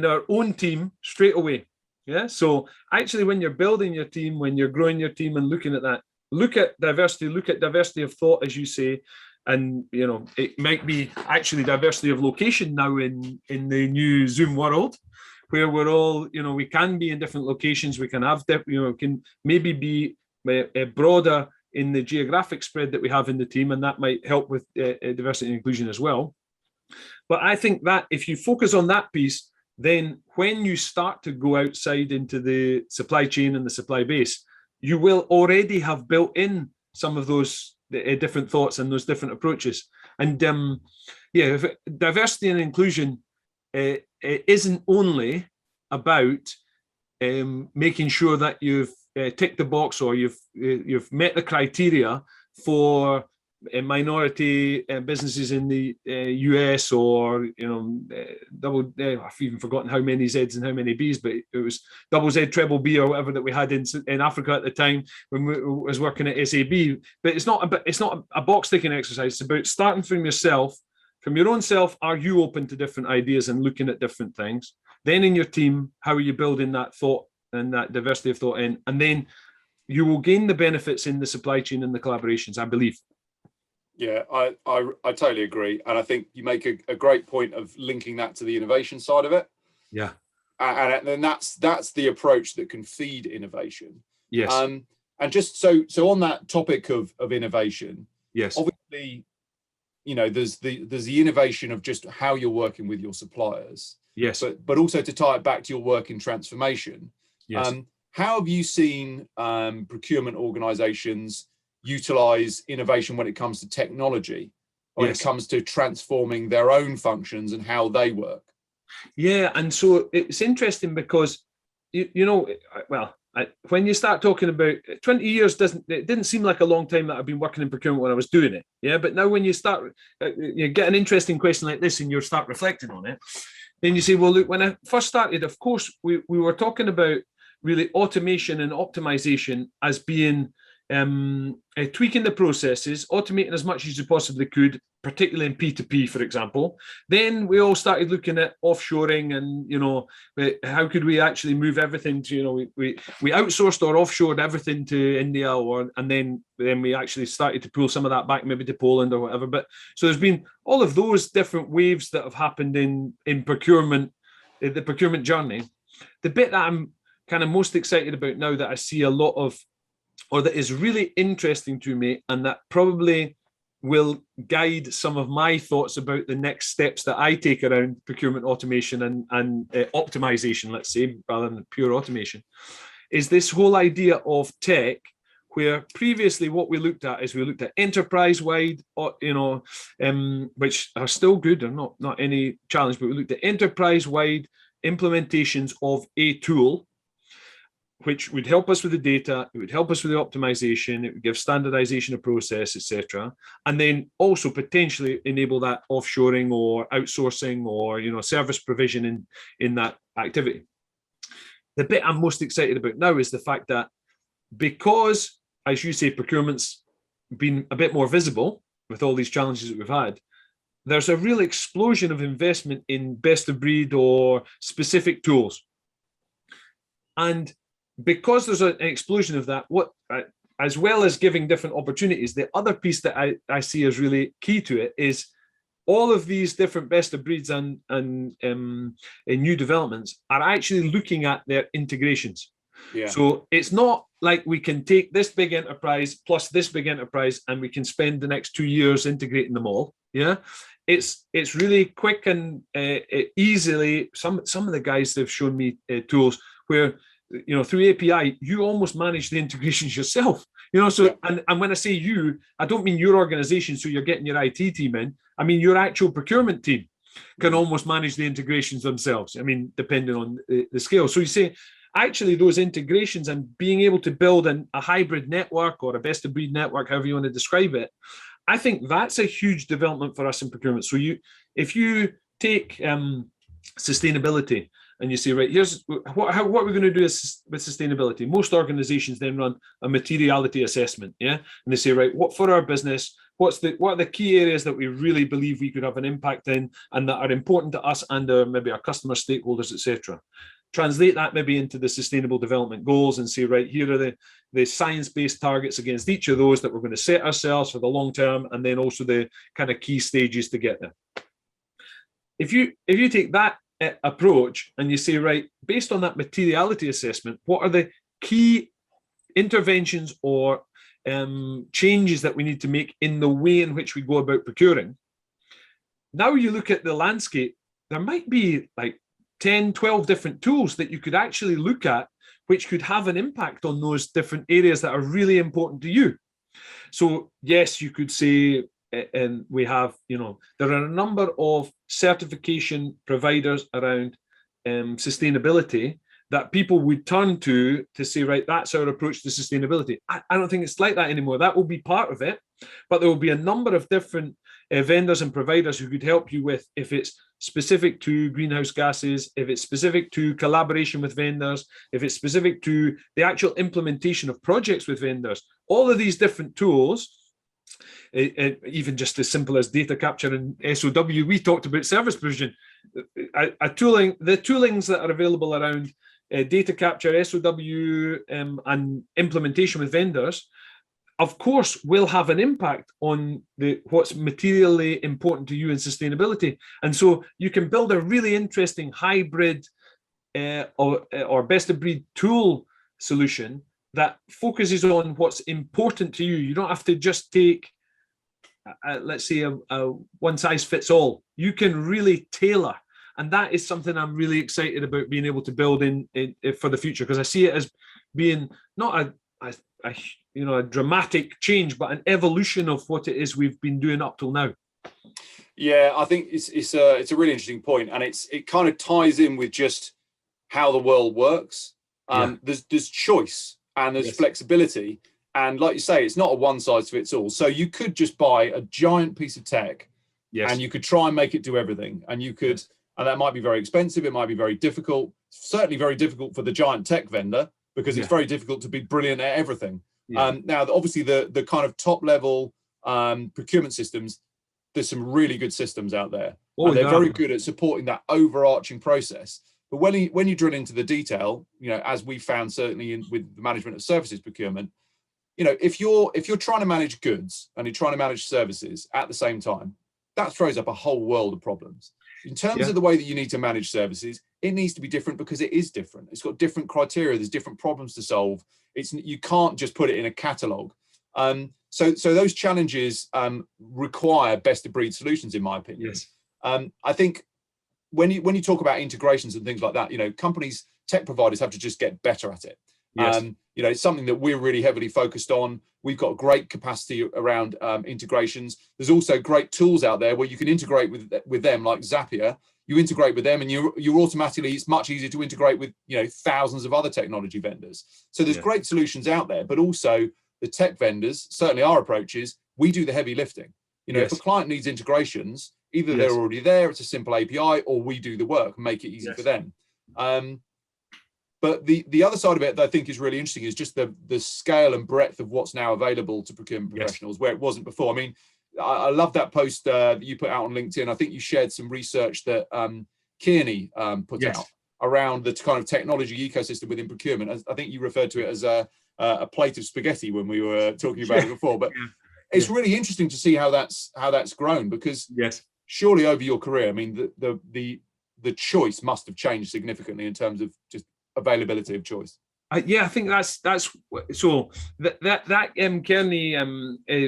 Speaker 2: our own team straight away. Yeah. So actually, when you're building your team, when you're growing your team and looking at that, look at diversity of thought, as you say. And it might be actually diversity of location now in the new Zoom world, where we're all, we can be in different locations. We can have, can maybe be broader in the geographic spread that we have in the team, and that might help with diversity and inclusion as well. But I think that if you focus on that piece, then when you start to go outside into the supply chain and the supply base, you will already have built in some of those different thoughts and those different approaches. And diversity and inclusion it isn't only about making sure that you've ticked the box or you've met the criteria for minority businesses in the US, or I've even forgotten how many Z's and how many B's, but it was double Z, treble B, or whatever that we had in Africa at the time when we was working at SAB. But it's not a box ticking exercise. It's about starting from yourself, from your own self. Are you open to different ideas and looking at different things? Then in your team, how are you building that thought and that diversity of thought in? And then you will gain the benefits in the supply chain and the collaborations, I believe.
Speaker 1: Yeah, I totally agree. And I think you make a great point of linking that to the innovation side of it.
Speaker 2: Yeah.
Speaker 1: And then that's the approach that can feed innovation.
Speaker 2: Yes.
Speaker 1: And just so on that topic of innovation,
Speaker 2: yes,
Speaker 1: obviously, there's the innovation of just how you're working with your suppliers.
Speaker 2: Yes.
Speaker 1: But also to tie it back to your work in transformation.
Speaker 2: Yes.
Speaker 1: How have you seen procurement organizations utilize innovation when it comes to technology, when it comes to transforming their own functions and how they work?
Speaker 2: Yeah, and so it's interesting because when you start talking about 20 years, it didn't seem like a long time that I've been working in procurement when I was doing it. Yeah, but now when you start, you get an interesting question like this and you start reflecting on it, then you say, well, look, when I first started, of course, we were talking about really automation and optimization as being tweaking the processes, automating as much as you possibly could, particularly in P2P, for example. Then we all started looking at offshoring and, how could we actually move everything to, we outsourced or offshored everything to India, and then we actually started to pull some of that back maybe to Poland or whatever. But so there's been all of those different waves that have happened in procurement, the procurement journey. The bit that I'm kind of most excited about now that I see a lot of, or that is really interesting to me, and that probably will guide some of my thoughts about the next steps that I take around procurement automation and optimization, let's say, rather than pure automation, is this whole idea of tech, where previously what we looked at is we looked at enterprise-wide, which are still good, and not any challenge, but we looked at enterprise-wide implementations of a tool, which would help us with the data, it would help us with the optimization, it would give standardization of process, etc. And then also potentially enable that offshoring or outsourcing or service provision in that activity. The bit I'm most excited about now is the fact that because, as you say, procurement's been a bit more visible with all these challenges that we've had, there's a real explosion of investment in best of breed or specific tools. And because there's an explosion of that, as well as giving different opportunities, the other piece that I see as really key to it is all of these different best of breeds and new developments are actually looking at their integrations. Yeah. So it's not like we can take this big enterprise plus this big enterprise and we can spend the next 2 years integrating them all. Yeah, it's really quick and easily. Some of the guys have shown me tools where, through API, you almost manage the integrations yourself, so, and when I say you, I don't mean your organization, so you're getting your IT team in, I mean, your actual procurement team can almost manage the integrations themselves. I mean, depending on the scale. So you say, actually, those integrations and being able to build a hybrid network or a best of breed network, however you want to describe it, I think that's a huge development for us in procurement. So if you take sustainability, and you say, right, here's what we're going to do with sustainability. Most organizations then run a materiality assessment, yeah? And they say, right, what for our business, what are the key areas that we really believe we could have an impact in and that are important to us and maybe our customer stakeholders, etc. Translate that maybe into the sustainable development goals and say, right, here are the science-based targets against each of those that we're going to set ourselves for the long term, and then also the kind of key stages to get there. If you take that approach and you say, right, based on that materiality assessment, what are the key interventions or changes that we need to make in the way in which we go about procuring? Now you look at the landscape, there might be like 10, 12 different tools that you could actually look at, which could have an impact on those different areas that are really important to you. So yes, you could say, and we have, there are a number of certification providers around sustainability that people would turn to say, right, that's our approach to sustainability. I don't think it's like that anymore. That will be part of it, but there will be a number of different vendors and providers who could help you with, if it's specific to greenhouse gases, if it's specific to collaboration with vendors, if it's specific to the actual implementation of projects with vendors, all of these different tools, even just as simple as data capture and SOW. We talked about service provision, the toolings that are available around data capture, SOW, and implementation with vendors, of course, will have an impact on what's materially important to you in sustainability. And so you can build a really interesting hybrid or best of breed tool solution that focuses on what's important to you. You don't have to just take, let's say, a one size fits all. You can really tailor. And that is something I'm really excited about being able to build in for the future, because I see it as being not a dramatic change, but an evolution of what it is we've been doing up till now.
Speaker 1: Yeah, I think it's a really interesting point, and it kind of ties in with just how the world works. There's choice and there's flexibility, and like you say, it's not a one size fits all. So you could just buy a giant piece of tech, and you could try and make it do everything, and you could. And that might be very expensive. It might be very difficult, certainly very difficult for the giant tech vendor, because it's very difficult to be brilliant at everything. Now, obviously, the kind of top level procurement systems, there's some really good systems out there. And they're very good at supporting that overarching process. But when you drill into the detail, as we found certainly with the management of services procurement, if you're trying to manage goods and you're trying to manage services at the same time, that throws up a whole world of problems. In terms of the way that you need to manage services, it needs to be different because it is different. It's got different criteria. There's different problems to solve. You can't just put it in a catalog. So those challenges require best of breed solutions, in my opinion. I think when you talk about integrations and things like that, companies, tech providers have to just get better at it. It's something that we're really heavily focused on. We've got great capacity around integrations. There's also great tools out there where you can integrate with them, like Zapier. You integrate with them, and you're automatically, it's much easier to integrate with thousands of other technology vendors. So there's great solutions out there, but also the tech vendors, certainly our approach is we do the heavy lifting. If a client needs integrations, either they're already there, it's a simple API, or we do the work, make it easy for them. But the other side of it that I think is really interesting is just the scale and breadth of what's now available to procurement professionals, where it wasn't before. I mean, I love that post that you put out on LinkedIn. I think you shared some research that Kearney put out around the kind of technology ecosystem within procurement. I think you referred to it as a plate of spaghetti when we were talking about it before. But it's really interesting to see how that's grown, because surely over your career, I mean, the choice must have changed significantly in terms of just availability of choice.
Speaker 2: I think that's so that Kearney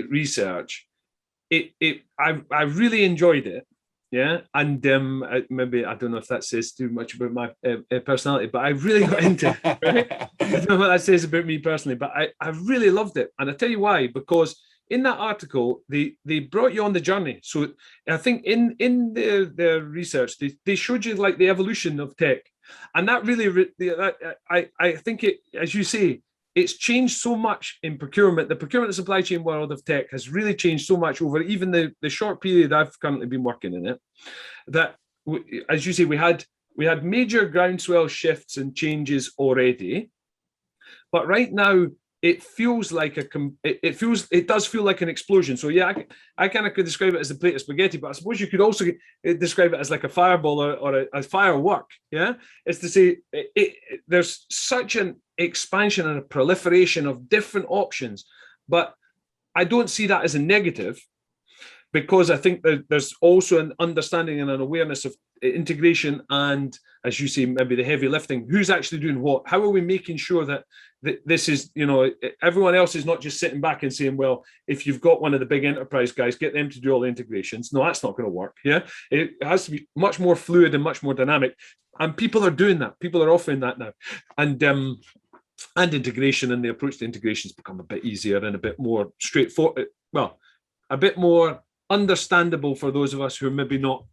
Speaker 2: research, I really enjoyed it, and maybe I don't know if that says too much about my personality, but I really got into it. Right? I don't know what that says about me personally, but I really loved it, and I tell you why. Because in that article, they brought you on the journey. So I think in their research, they showed you like the evolution of tech. And that really, I think it, as you say, it's changed so much in procurement. The procurement and supply chain world of tech has really changed so much over even the short period I've currently been working in it, that, as you say, we had major groundswell shifts and changes already. But right now, it feels like it does feel like an explosion. So I kind of could describe it as a plate of spaghetti, but I suppose you could also describe it as like a fireball or a firework. It's to say there's such an expansion and a proliferation of different options, but I don't see that as a negative, because I think that there's also an understanding and an awareness of integration and, as you say, maybe the heavy lifting. Who's actually doing what? How are we making sure that this is, everyone else is not just sitting back and saying, well, if you've got one of the big enterprise guys, get them to do all the integrations. No, that's not going to work. It has to be much more fluid and much more dynamic. And people are doing that. People are offering that now. And integration, and the approach to integration has become a bit easier and a bit more straightforward. Well, a bit more understandable for those of us who have maybe not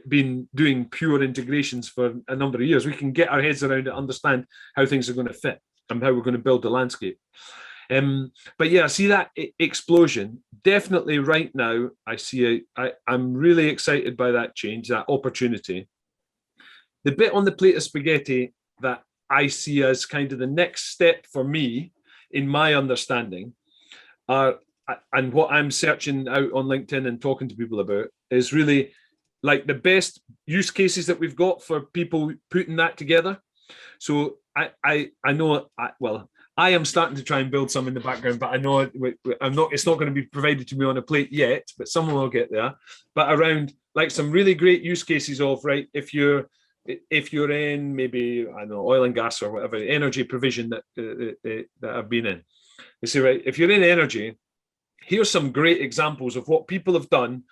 Speaker 2: been doing pure integrations for a number of years. We can get our heads around it, understand how things are going to fit and how we're going to build the landscape. But yeah, I see that explosion. Definitely right now, I'm really excited by that change, that opportunity. The bit on the plate of spaghetti that I see as kind of the next step for me, in my understanding, and what I'm searching out on LinkedIn and talking to people about, is really like the best use cases that we've got for people putting that together. So I know, I am starting to try and build some in the background, but I know it's not going to be provided to me on a plate yet, but someone will get there. But around like some really great use cases of, right, if you're in maybe, I don't know, oil and gas or whatever, energy provision that I've been in. You see, right, if you're in energy, here's some great examples of what people have done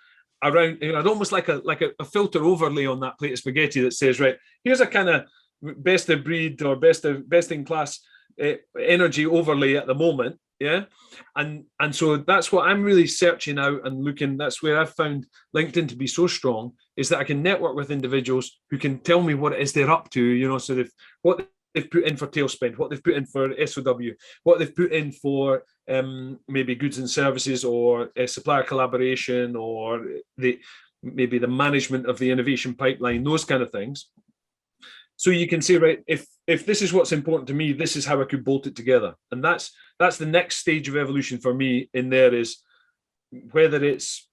Speaker 2: around, almost like a filter overlay on that plate of spaghetti that says, right, here's a kind of best of breed or best in class energy overlay at the moment. Yeah. And so that's what I'm really searching out and looking. That's where I've found LinkedIn to be so strong, is that I can network with individuals who can tell me what it is they're up to, so what they've put in for tail spend, what they've put in for SOW, what they've put in for maybe goods and services, or supplier collaboration, or maybe the management of the innovation pipeline, those kind of things. So you can say, right, if this is what's important to me, this is how I could bolt it together. And that's the next stage of evolution for me in there, is whether it's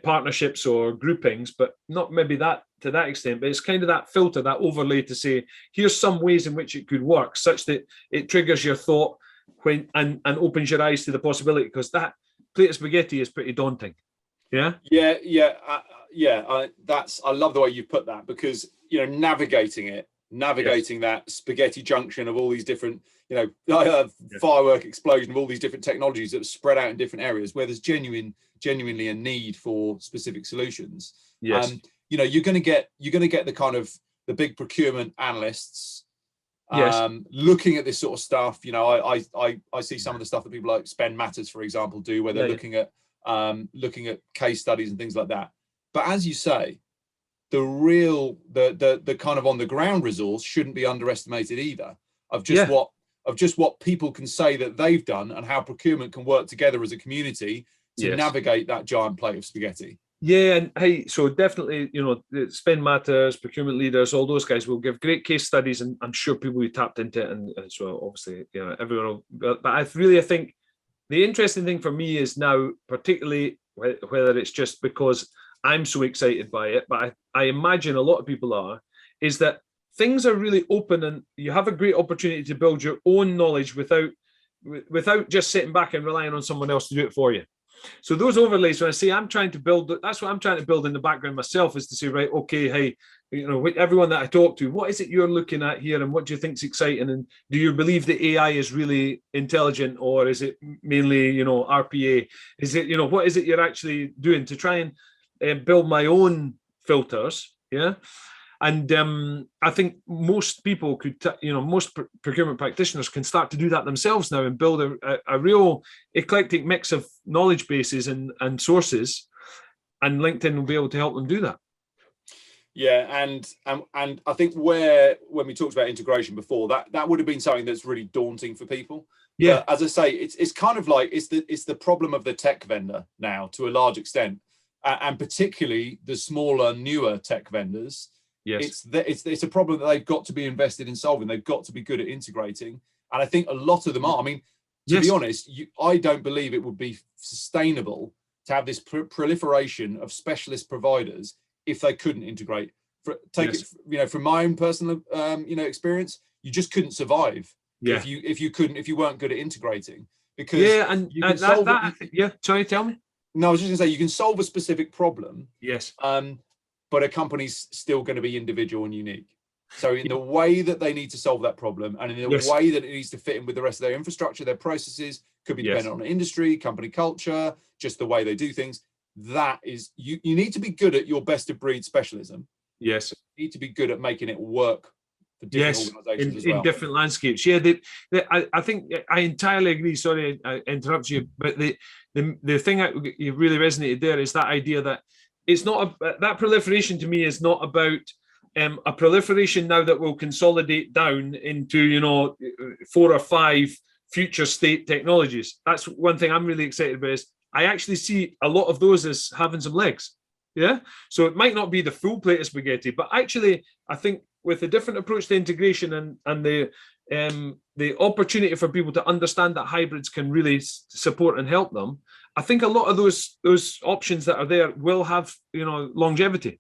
Speaker 2: partnerships or groupings, but not maybe that to that extent, but it's kind of that filter, that overlay to say, here's some ways in which it could work, such that it triggers your thought and opens your eyes to the possibility, because that plate of spaghetti is pretty daunting. Yeah.
Speaker 1: I love the way you put that, because navigating that spaghetti junction of all these different, firework explosion of all these different technologies that are spread out in different areas where there's genuinely a need for specific solutions.
Speaker 2: Yes.
Speaker 1: You're going to get the kind of the big procurement analysts looking at this sort of stuff. I see some of the stuff that people like Spend Matters, for example, do, where they're looking at case studies and things like that. But as you say, the kind of on the ground resource shouldn't be underestimated either, of just what people can say that they've done, and how procurement can work together as a community to navigate that giant plate of spaghetti.
Speaker 2: Yeah, and hey, so definitely, Spend Matters, procurement leaders, all those guys will give great case studies, and I'm sure people will be tapped into it, and so obviously, everyone will. But I think the interesting thing for me is now, particularly whether it's just because I'm so excited by it, but I imagine a lot of people are, is that things are really open, and you have a great opportunity to build your own knowledge without just sitting back and relying on someone else to do it for you. So those overlays, when I say I'm trying to build, that's what I'm trying to build in the background myself, is to say, right, okay, hey, everyone that I talk to, what is it you're looking at here, and what do you think is exciting, and do you believe the AI is really intelligent, or is it mainly, RPA? Is it, what is it you're actually doing, to try and build my own filters? Yeah. And I think most people could, most procurement practitioners can start to do that themselves now, and build a real eclectic mix of knowledge bases and sources, and LinkedIn will be able to help them do that.
Speaker 1: Yeah, and I think when we talked about integration before, that would have been something that's really daunting for people. Yeah, but as I say, it's kind of like it's the problem of the tech vendor now, to a large extent, and particularly the smaller, newer tech vendors. Yes, it's a problem that they've got to be invested in solving. They've got to be good at integrating, and I think a lot of them are. I mean, to be honest, I don't believe it would be sustainable to have this proliferation of specialist providers if they couldn't integrate. It from my own personal experience, you just couldn't survive if you weren't good at integrating. Because
Speaker 2: sorry, tell me.
Speaker 1: No, I was just gonna say, you can solve a specific problem.
Speaker 2: Yes.
Speaker 1: But a company's still going to be individual and unique. So in the way that they need to solve that problem, and in the way that it needs to fit in with the rest of their infrastructure, their processes, could be dependent on industry, company culture, just the way they do things. That is, you need to be good at your best of breed specialism.
Speaker 2: Yes.
Speaker 1: You need to be good at making it work for different
Speaker 2: Yes,
Speaker 1: organizations as
Speaker 2: in
Speaker 1: well.
Speaker 2: different landscapes. Yeah, I think I entirely agree. Sorry, I interrupt you, but the thing that you really resonated there is that idea that it's not that proliferation to me is not about a proliferation now that will consolidate down into 4 or 5 future state technologies. That's one thing I'm really excited about. Is I actually see a lot of those as having some legs. Yeah, so it might not be the full plate of spaghetti, but actually, I think with a different approach to integration and the opportunity for people to understand that hybrids can really support and help them, I think a lot of those options that are there will have longevity,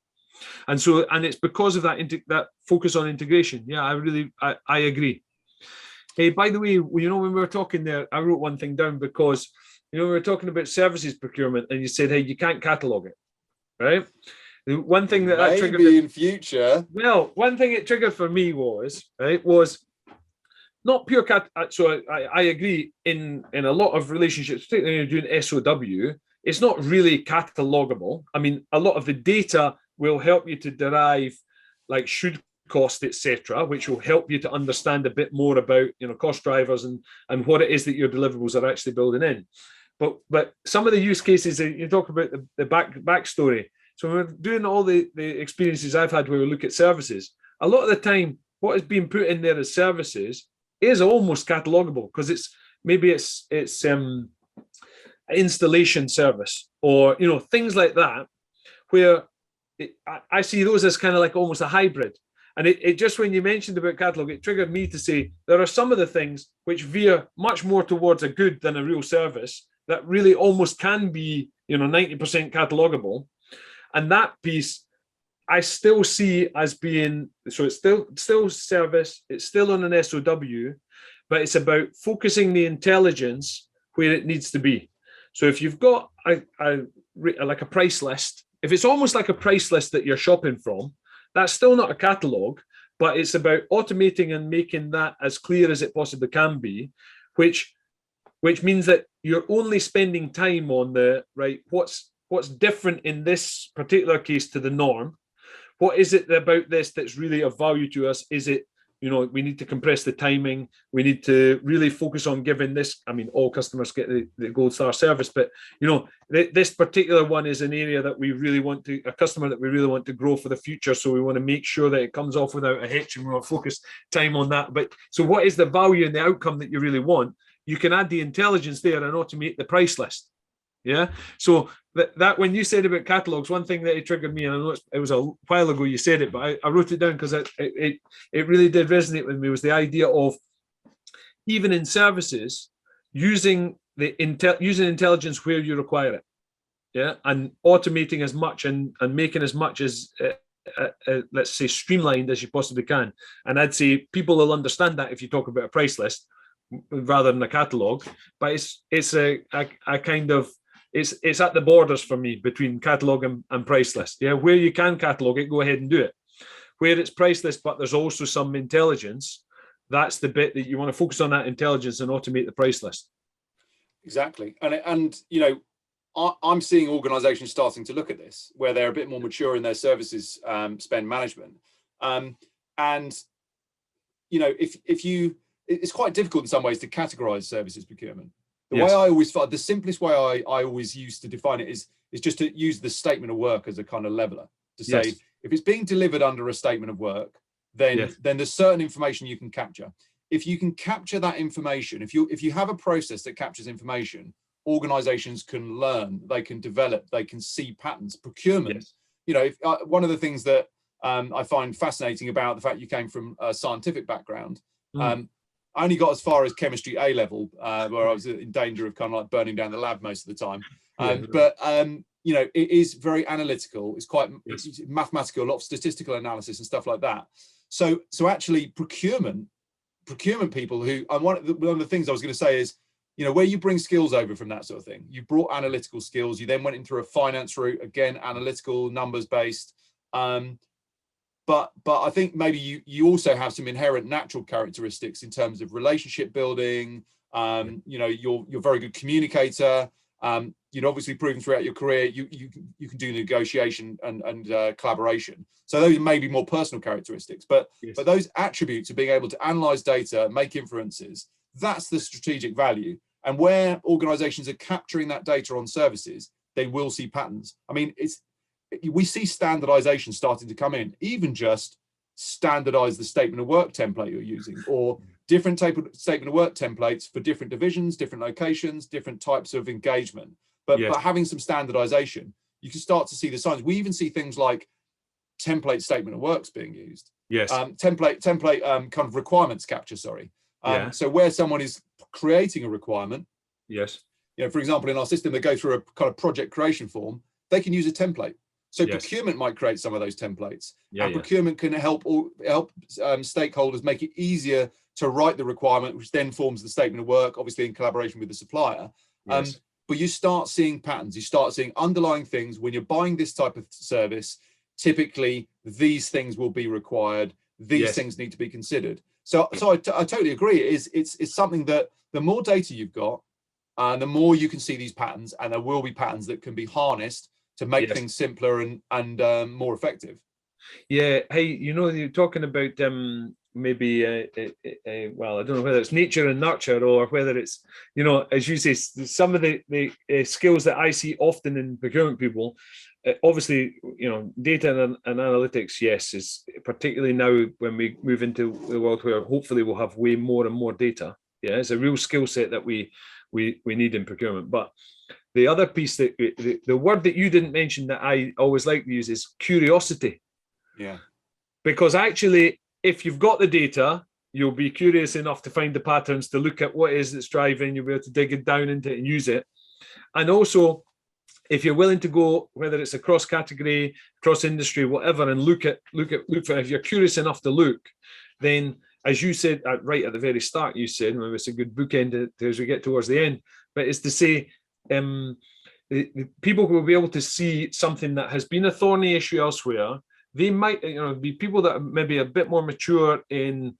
Speaker 2: and it's because of that focus on integration. Yeah, I agree. Hey, by the way, when we were talking there, I wrote one thing down because we were talking about services procurement, and you said, hey, you can't catalog it, right? The one thing that triggered
Speaker 1: in future.
Speaker 2: Well, one thing it triggered for me was not pure cat. So I agree in a lot of relationships, particularly when you're doing SOW, it's not really catalogable. I mean, a lot of the data will help you to derive like should cost, etc., which will help you to understand a bit more about cost drivers and what it is that your deliverables are actually building in. But some of the use cases that you talk about the backstory. So when we're doing all the experiences I've had where we look at services, a lot of the time what is being put in there as services is almost catalogable because it's installation service or things like that, where I see those as kind of like almost a hybrid. And it just, when you mentioned about catalog, it triggered me to say there are some of the things which veer much more towards a good than a real service that really almost can be 90% catalogable. And that piece I still see as being, so it's still service, it's still on an SOW, but it's about focusing the intelligence where it needs to be. So if you've got like a price list, if it's almost like a price list that you're shopping from, that's still not a catalog, but it's about automating and making that as clear as it possibly can be, which means that you're only spending time on the right, what's different in this particular case to the norm. What is it about this that's really of value to us? Is it, we need to compress the timing. We need to really focus on giving this. I mean, all customers get the gold star service, but, this particular one is an area that we really want to, a customer that we really want to grow for the future. So we want to make sure that it comes off without a hitch and we want to focus time on that. But so what is the value and the outcome that you really want? You can add the intelligence there and automate the price list. Yeah. So that when you said about catalogs, one thing that it triggered me, and I know it was a while ago you said it, but I wrote it down because it really did resonate with me, was the idea of even in services using using intelligence where you require it. Yeah. And automating as much and making as much as let's say streamlined as you possibly can. And I'd say people will understand that if you talk about a price list rather than a catalog, but it's a kind of, it's at the borders for me between catalog and price list. Yeah, where you can catalog it, go ahead and do it. Where it's price list, but there's also some intelligence, that's the bit that you want to focus on, that intelligence, and automate the price list.
Speaker 1: Exactly. And I'm seeing organizations starting to look at this where they're a bit more mature in their services spend management. It's quite difficult in some ways to categorize services procurement. The way I always find, the simplest way I always use to define it is just to use the statement of work as a kind of leveler to say, if it's being delivered under a statement of work, then there's certain information you can capture. If you can capture that information, if you have a process that captures information, organizations can learn, they can develop, they can see patterns. Procurement, one of the things that I find fascinating about the fact you came from a scientific background, I only got as far as chemistry A level, where I was in danger of kind of like burning down the lab most of the time. But it is very analytical. It's quite mathematical, a lot of statistical analysis and stuff like that. So actually, procurement people who, one of the things I was going to say is, where you bring skills over from that sort of thing, you brought analytical skills. You then went in through a finance route, again, analytical, numbers based. But I think maybe you also have some inherent natural characteristics in terms of relationship building. You're a very good communicator. you'd obviously proven throughout your career you can do negotiation and collaboration. So those may be more personal characteristics, but
Speaker 2: Yes.
Speaker 1: but those attributes of being able to analyze data, make inferences, that's the strategic value. And where organizations are capturing that data on services, they will see patterns. I mean, we see standardization starting to come in, even just standardize the statement of work template you're using, or different type of statement of work templates for different divisions, different locations, different types of engagement. But having some standardization, you can start to see the signs. We even see things like template statement of works being used.
Speaker 2: Yes.
Speaker 1: Template kind of requirements capture, sorry. So where someone is creating a requirement,
Speaker 2: yes,
Speaker 1: for example, in our system, they go through a kind of project creation form, they can use a template. So procurement might create some of those templates, and procurement can help stakeholders make it easier to write the requirement, which then forms the statement of work, obviously in collaboration with the supplier. But you start seeing patterns, you start seeing underlying things. When you're buying this type of service, typically these things will be required, these things need to be considered. So I totally agree. It's something that the more data you've got, the more you can see these patterns, and there will be patterns that can be harnessed to make things simpler and more effective.
Speaker 2: Yeah. Hey, you're talking about maybe well, I don't know whether it's nature and nurture, or whether it's, as you say, some of the skills that I see often in procurement people. Obviously, data and analytics, yes, is particularly now when we move into the world where hopefully we'll have way more and more data. Yeah, it's a real skill set that we need in procurement. But the other piece, that the word that you didn't mention that I always like to use is curiosity.
Speaker 1: Yeah.
Speaker 2: Because actually, if you've got the data, you'll be curious enough to find the patterns, to look at what it is that's driving. You'll be able to dig it down into it and use it. And also, if you're willing to go, whether it's a cross category, cross industry, whatever, and look for, if you're curious enough to look, then, as you said right at the very start, you said, maybe it's a good bookend as we get towards the end, but it's to say, the people who will be able to see something that has been a thorny issue elsewhere. They might, be people that are maybe a bit more mature in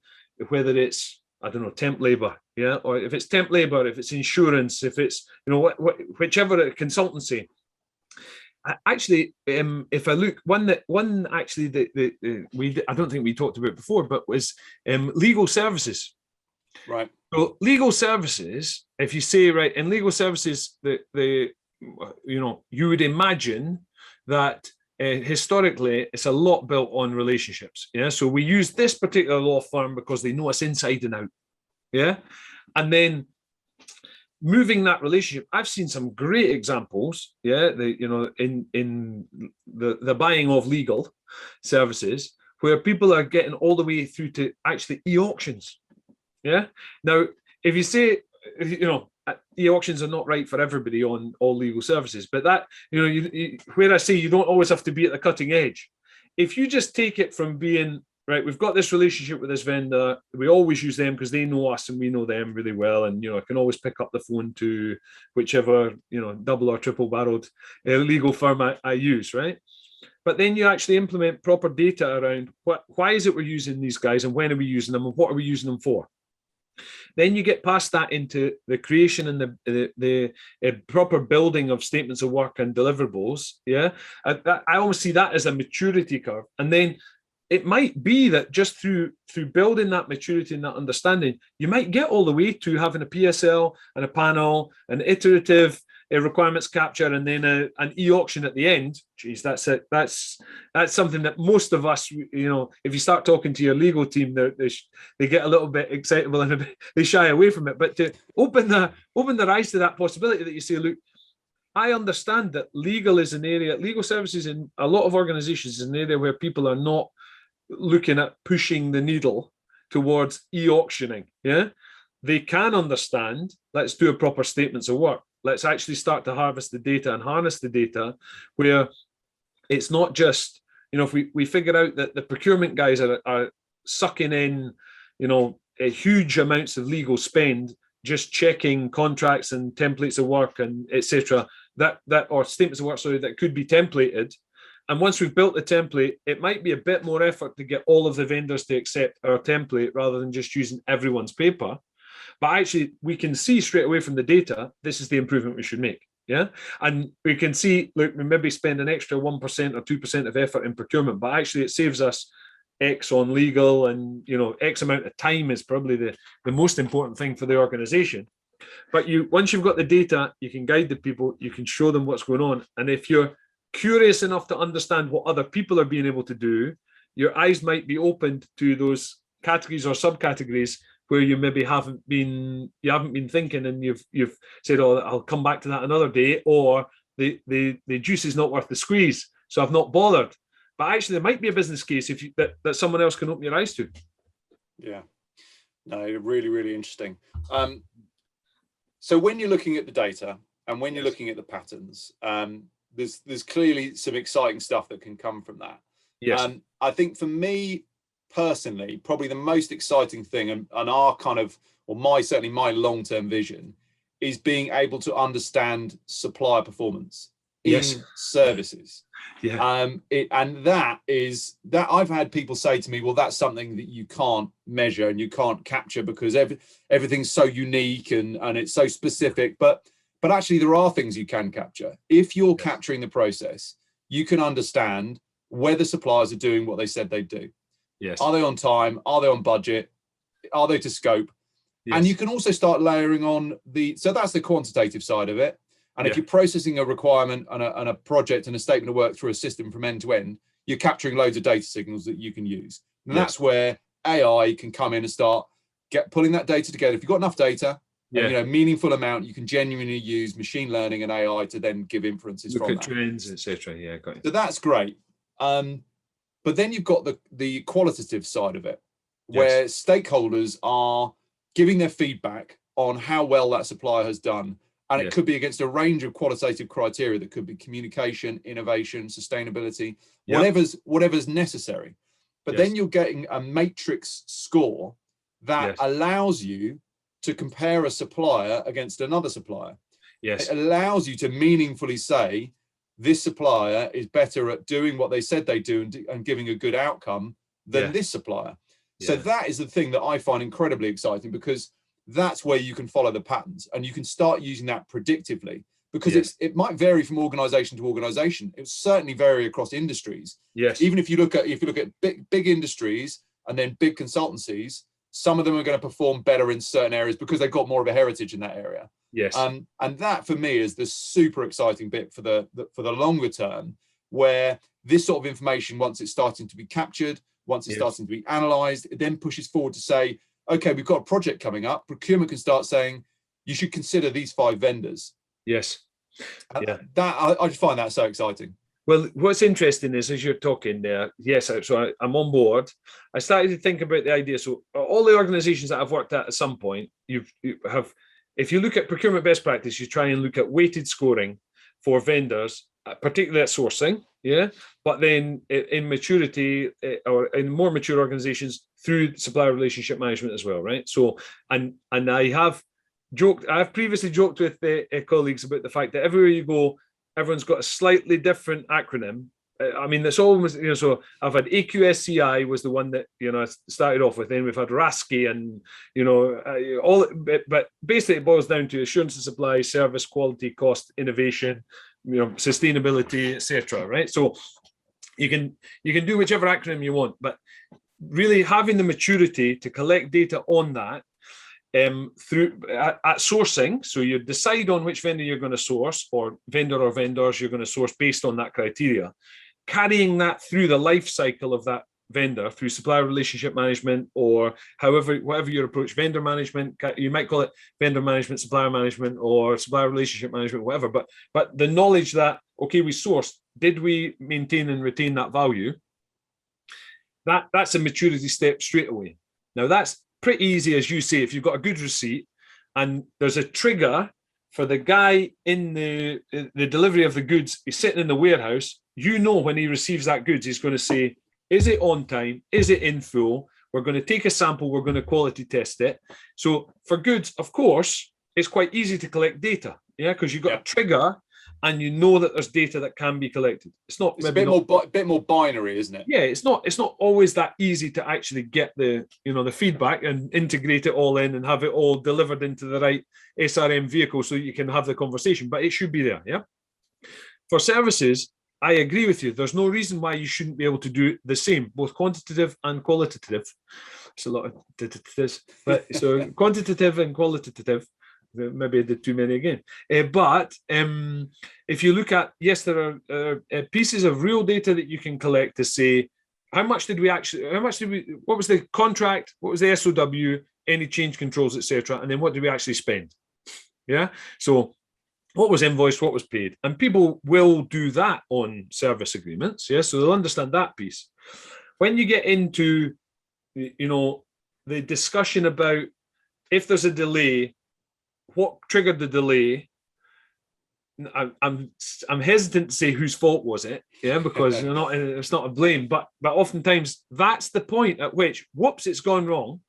Speaker 2: whether it's, I don't know, temp labor, or if it's temp labor, if it's insurance, if it's, whichever consultancy. Actually, if I look, one actually that I don't think we talked about before, but was legal services.
Speaker 1: Right.
Speaker 2: So legal services, if you say, right, in legal services, you would imagine that historically it's a lot built on relationships. Yeah. So we use this particular law firm because they know us inside and out. Yeah. And then moving that relationship, I've seen some great examples. Yeah. In the buying of legal services where people are getting all the way through to actually e-auctions. Yeah. Now, if you say, e-auctions are not right for everybody on all legal services, but that, where I say you don't always have to be at the cutting edge. If you just take it from being, right, we've got this relationship with this vendor, we always use them because they know us and we know them really well. And, I can always pick up the phone to whichever, double or triple barreled legal firm I use, right? But then you actually implement proper data around why is it we're using these guys and when are we using them and what are we using them for? Then you get past that into the creation and the proper building of statements of work and deliverables. Yeah, I almost see that as a maturity curve. And then it might be that just through building that maturity and that understanding, you might get all the way to having a PSL and a panel, an iterative requirements capture, and then an e-auction at the end. Geez, that's it. That's something that most of us, if you start talking to your legal team, they get a little bit excitable and they shy away from it. But to open their eyes to that possibility, that you say, look, I understand that legal services in a lot of organizations is an area where people are not looking at pushing the needle towards e-auctioning. Yeah, they can understand, let's do a proper statements of work. Let's actually start to harvest the data and harness the data, where it's not just, if we figure out that the procurement guys are sucking in, huge amounts of legal spend, just checking contracts and templates of work and etc. That or statements of work, sorry, that could be templated. And once we've built the template, it might be a bit more effort to get all of the vendors to accept our template rather than just using everyone's paper. But actually, we can see straight away from the data, this is the improvement we should make. Yeah. And we can see, look, we maybe spend an extra 1% or 2% of effort in procurement, but actually it saves us X on legal, and X amount of time is probably the most important thing for the organization. But once you've got the data, you can guide the people, you can show them what's going on. And if you're curious enough to understand what other people are being able to do, your eyes might be opened to those categories or subcategories where you maybe haven't been thinking, and you've said, oh, I'll come back to that another day, or the juice is not worth the squeeze, so I've not bothered. But actually, there might be a business case that someone else can open your eyes to.
Speaker 1: Yeah, no, really, really interesting. So when you're looking at the data and when you're looking at the patterns, there's clearly some exciting stuff that can come from that.
Speaker 2: Yes.
Speaker 1: I think for me personally, probably the most exciting thing, and our kind of, or certainly my long-term vision, is being able to understand supplier performance in services.
Speaker 2: Yeah.
Speaker 1: And that I've had people say to me, well, that's something that you can't measure and you can't capture because everything's so unique and it's so specific. But actually there are things you can capture. If you're capturing the process, you can understand whether suppliers are doing what they said they'd do.
Speaker 2: Yes.
Speaker 1: Are they on time? Are they on budget? Are they to scope? Yes. And you can also start layering on so that's the quantitative side of it. And if you're processing a requirement and a project and a statement of work through a system from end to end, you're capturing loads of data signals that you can use. And that's where AI can come in and start pulling that data together. If you've got enough data, and, meaningful amount, you can genuinely use machine learning and AI to then give inferences from that.
Speaker 2: Look at trends, etc. Yeah, got it.
Speaker 1: So that's great. But then you've got the qualitative side of it, where stakeholders are giving their feedback on how well that supplier has done. And it could be against a range of qualitative criteria that could be communication, innovation, sustainability, whatever's necessary. But then you're getting a matrix score that allows you to compare a supplier against another supplier.
Speaker 2: Yes.
Speaker 1: It allows you to meaningfully say, this supplier is better at doing what they said they do and giving a good outcome than this supplier. So that is the thing that I find incredibly exciting, because that's where you can follow the patterns and you can start using that predictively, because it might vary from organization to organization. It will certainly vary across industries.
Speaker 2: Yes.
Speaker 1: Even if you look at big industries and then big consultancies, some of them are going to perform better in certain areas because they've got more of a heritage in that area.
Speaker 2: Yes.
Speaker 1: And that for me is the super exciting bit for the longer term, where this sort of information, once it's starting to be captured, once it's starting to be analyzed, it then pushes forward to say, okay, we've got a project coming up. Procurement can start saying, you should consider these 5 vendors.
Speaker 2: Yes.
Speaker 1: I just find that so exciting.
Speaker 2: Well, what's interesting is, as you're talking there, so I'm on board. I started to think about the idea. So all the organizations that I've worked at some point, you have, if you look at procurement best practice, you try and look at weighted scoring for vendors, particularly at sourcing, but then in maturity or in more mature organizations through supplier relationship management as well, right? So, and I've previously joked with colleagues about the fact that everywhere you go, everyone's got a slightly different acronym. I mean, that's almost, so I've had AQSCI was the one that, I started off with. Then we've had RASCI and, but basically it boils down to assurance of supply, service, quality, cost, innovation, sustainability, etc. Right? So you can do whichever acronym you want, but really having the maturity to collect data on that through at sourcing. So you decide on which vendor you're going to source, or vendors you're going to source based on that criteria, carrying that through the life cycle of that vendor through supplier relationship management, or whatever your approach, vendor management, you might call it vendor management, supplier management, or supplier relationship management, whatever. But the knowledge that, okay, we sourced, did we maintain and retain that value? That's a maturity step straight away. Now that's pretty easy, as you say, if you've got a good receipt and there's a trigger for the guy in the delivery of the goods, he's sitting in the warehouse, when he receives that goods, he's going to say, is it on time? Is it in full? We're going to take a sample, we're going to quality test it. So for goods, of course, it's quite easy to collect data, because you've got a trigger and you know that there's data that can be collected. It's not.
Speaker 1: It's a bit more binary, isn't it?
Speaker 2: Yeah, it's not always that easy to actually get the feedback and integrate it all in and have it all delivered into the right SRM vehicle so you can have the conversation. But it should be there. Yeah. For services, I agree with you. There's no reason why you shouldn't be able to do the same, both quantitative and qualitative. It's a lot of but so quantitative and qualitative. Maybe I did too many again. But if you look at, yes, there are pieces of real data that you can collect to say, what was the contract, what was the SOW, any change controls, etc., and then what did we actually spend? Yeah. So what was invoiced, what was paid, and people will do that on service agreements. Yeah. So they'll understand that piece. When you get into, the discussion about if there's a delay, what triggered the delay? I'm hesitant to say whose fault was it, yeah, because it's not a blame, but oftentimes that's the point at which, whoops, it's gone wrong.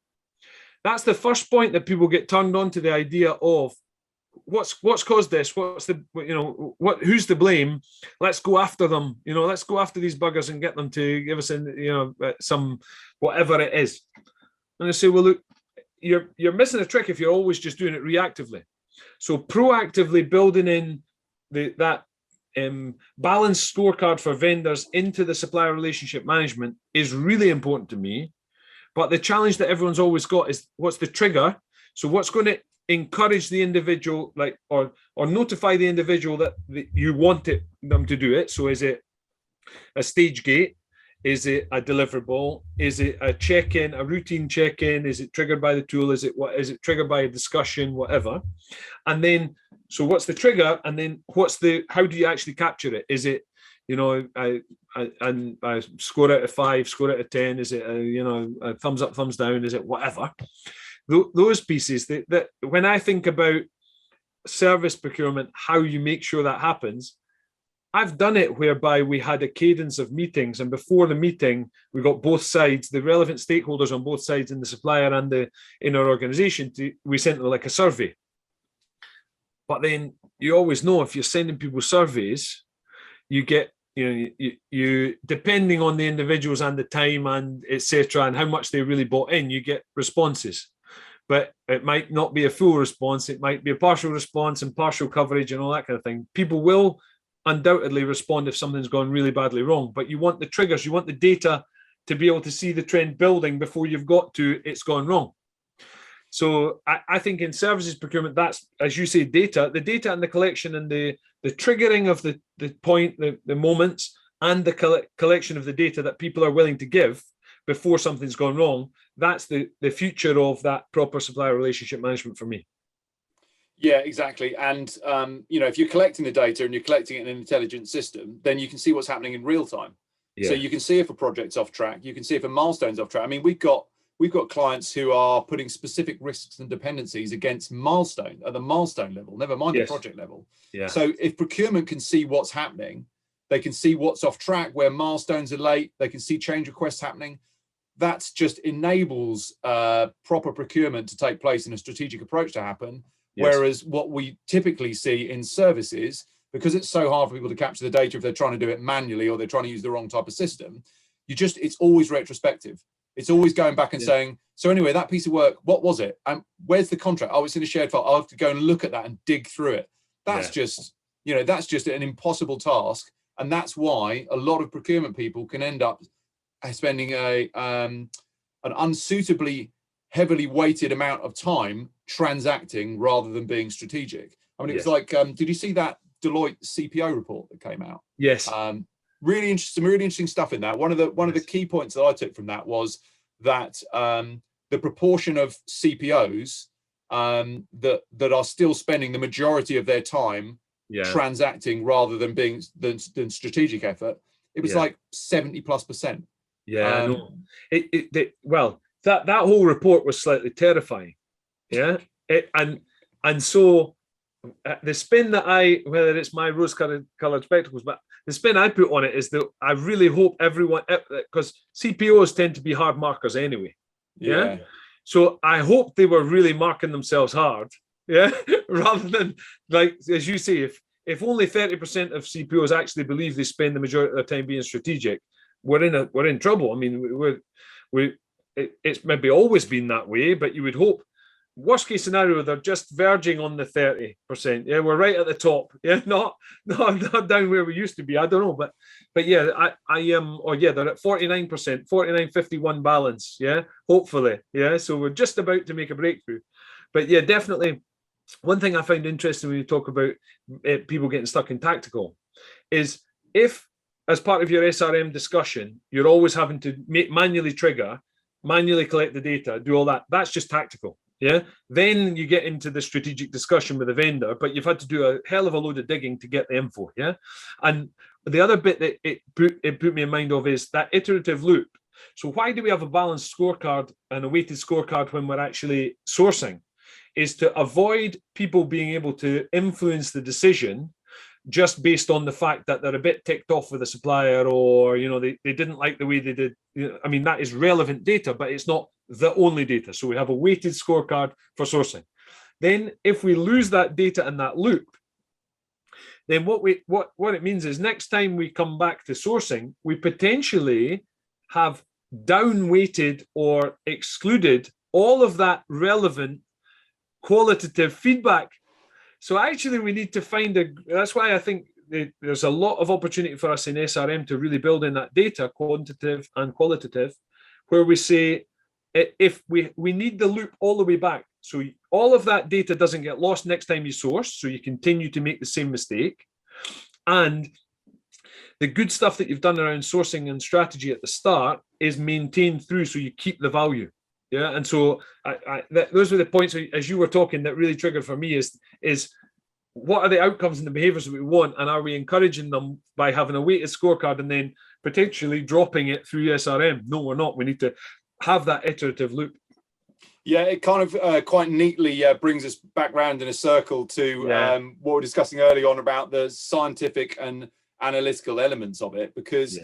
Speaker 2: That's the first point that people get turned on to the idea of what's caused this, who's the blame? Let's go after them, let's go after these buggers and get them to give us some whatever it is. And I say, well, look, you're missing a trick if you're always just doing it reactively. So proactively building in that balanced scorecard for vendors into the supplier relationship management is really important to me. But the challenge that everyone's always got is, what's the trigger? So what's going to encourage the individual, or notify the individual that you want them to do it? So is it a stage gate? Is it a deliverable? Is it a check-in, a routine check-in? Is it triggered by the tool? Is it triggered by a discussion, whatever? And then, so what's the trigger? And then how do you actually capture it? Is it, I score out of 5, score out of 10? Is it a thumbs up, thumbs down? Is it whatever? Those pieces that when I think about service procurement, how you make sure that happens, I've done it whereby we had a cadence of meetings, and before the meeting, we got both sides, the relevant stakeholders on both sides, in the supplier and in our organization, we sent them like a survey. But then you always know, if you're sending people surveys, you get, you depending on the individuals and the time and etc. and how much they really bought in, you get responses. But it might not be a full response. It might be a partial response and partial coverage and all that kind of thing. People will undoubtedly respond if something's gone really badly wrong, but you want the triggers, you want the data to be able to see the trend building before you've got to it's gone wrong. So I think in services procurement, that's, as you say, the data and the collection and the triggering of the point, the moments, and the collection of the data that people are willing to give before something's gone wrong. That's the future of that proper supplier relationship management for me.
Speaker 1: Yeah, exactly. And, if you're collecting the data and you're collecting it in an intelligent system, then you can see what's happening in real time. Yeah. So you can see if a project's off track. You can see if a milestone's off track. I mean, we've got clients who are putting specific risks and dependencies against milestone at the milestone level, never mind the project level. Yeah. So if procurement can see what's happening, they can see what's off track, where milestones are late, they can see change requests happening. That just enables proper procurement to take place and a strategic approach to happen. Yes. Whereas what we typically see in services, because it's so hard for people to capture the data if they're trying to do it manually or they're trying to use the wrong type of system, it's always retrospective. It's always going back and saying, so anyway, that piece of work, what was it? And where's the contract? Oh, it's in a shared file. I'll have to go and look at that and dig through it. That's just an impossible task. And that's why a lot of procurement people can end up spending an unsuitably heavily weighted amount of time transacting rather than being strategic. I mean, it was like, did you see that Deloitte CPO report that came out?
Speaker 2: Yes.
Speaker 1: Really interesting stuff in that. One of the key points that I took from that was that the proportion of CPOs that are still spending the majority of their time transacting rather than being than strategic effort, it was like 70+%.
Speaker 2: Yeah, no. That whole report was slightly terrifying. Yeah, and so the spin that whether it's my rose-colored spectacles, but the spin I put on it is that I really hope everyone, because CPOs tend to be hard markers anyway. Yeah. So I hope they were really marking themselves hard. Yeah. Rather than, like, as you say, if only 30% of CPOs actually believe they spend the majority of their time being strategic, we're in trouble. I mean, it's maybe always been that way, but you would hope. Worst case scenario, they're just verging on the 30%. Yeah, we're right at the top. Yeah, not down where we used to be. I don't know, but yeah, they're at 49%, 49-51 balance. Yeah, hopefully. Yeah, so we're just about to make a breakthrough. But yeah, definitely. One thing I find interesting when you talk about people getting stuck in tactical is if, as part of your SRM discussion, you're always having to manually trigger, manually collect the data, do all that. That's just tactical. Yeah. Then you get into the strategic discussion with the vendor, but you've had to do a hell of a load of digging to get the info. Yeah. And the other bit that it put me in mind of is that iterative loop. So why do we have a balanced scorecard and a weighted scorecard when we're actually sourcing? Is to avoid people being able to influence the decision just based on the fact that they're a bit ticked off with a supplier, or they didn't like the way they did. I mean, that is relevant data, but it's not the only data. So we have a weighted scorecard for sourcing. Then if we lose that data in that loop, then what it means is next time we come back to sourcing, we potentially have down weighted or excluded all of that relevant qualitative feedback. So actually we need to find that's why I think there's a lot of opportunity for us in SRM to really build in that data, quantitative and qualitative, where we say, if we need the loop all the way back. So all of that data doesn't get lost next time you source. So you continue to make the same mistake. And the good stuff that you've done around sourcing and strategy at the start is maintained through, so you keep the value. Yeah, and so those were the points as you were talking that really triggered for me is what are the outcomes and the behaviors that we want, and are we encouraging them by having a weighted scorecard and then potentially dropping it through SRM? No, we're not. We need to have that iterative loop.
Speaker 1: Yeah, it kind of quite neatly brings us back round in a circle to what we were discussing early on about the scientific and analytical elements of it, because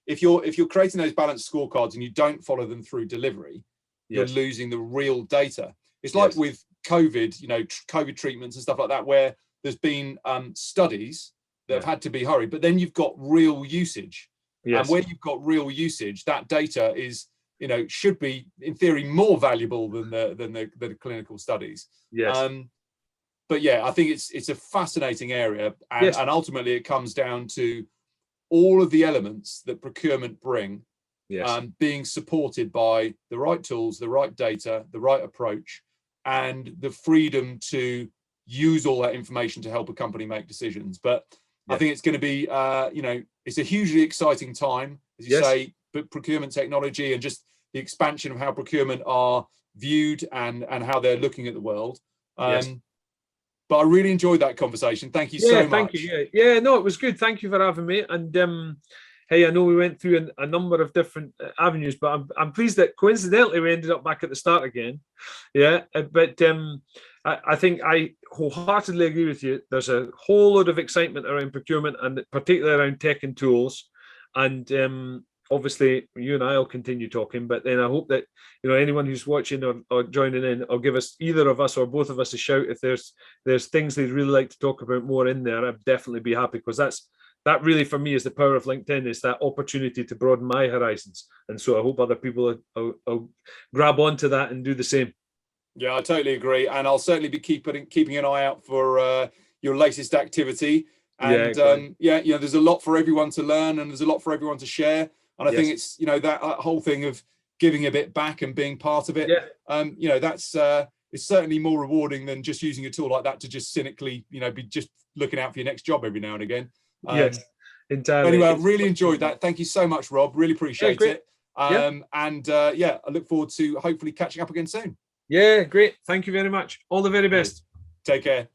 Speaker 1: if you're creating those balanced scorecards and you don't follow them through delivery, you're losing the real data. It's like with COVID, COVID treatments and stuff like that, where there's been studies that have had to be hurried, but then you've got real usage. And where you've got real usage, that data is, should be in theory more valuable than the clinical studies. But yeah, I think it's a fascinating area, and ultimately it comes down to all of the elements that procurement bring, being supported by the right tools, the right data, the right approach, and the freedom to use all that information to help a company make decisions. But I think it's going to be, it's a hugely exciting time, as you say, but procurement technology and just the expansion of how procurement are viewed and how they're looking at the world. But I really enjoyed that conversation. Thank you so much.
Speaker 2: Thank you. Yeah, no, it was good. Thank you for having me. And hey, I know we went through a number of different avenues, but I'm pleased that coincidentally we ended up back at the start again. Yeah, but I think I wholeheartedly agree with you. There's a whole lot of excitement around procurement, and particularly around tech and tools. And obviously, you and I will continue talking, but then I hope that anyone who's watching or joining in, or give us, either of us or both of us, a shout if there's things they'd really like to talk about more in there. I'd definitely be happy, because that really for me is the power of LinkedIn, is that opportunity to broaden my horizons. And so I hope other people will grab onto that and do the same.
Speaker 1: Yeah, I totally agree, and I'll certainly be keeping an eye out for your latest activity. And there's a lot for everyone to learn, and there's a lot for everyone to share. And I think it's that whole thing of giving a bit back and being part of it. That's it's certainly more rewarding than just using a tool like that to just cynically be just looking out for your next job every now and again.
Speaker 2: Entirely.
Speaker 1: Anyway, I really enjoyed that. Thank you so much, Rob. Really appreciate it. And I look forward to hopefully catching up again soon.
Speaker 2: Yeah, great. Thank you very much. All the very best.
Speaker 1: Take care.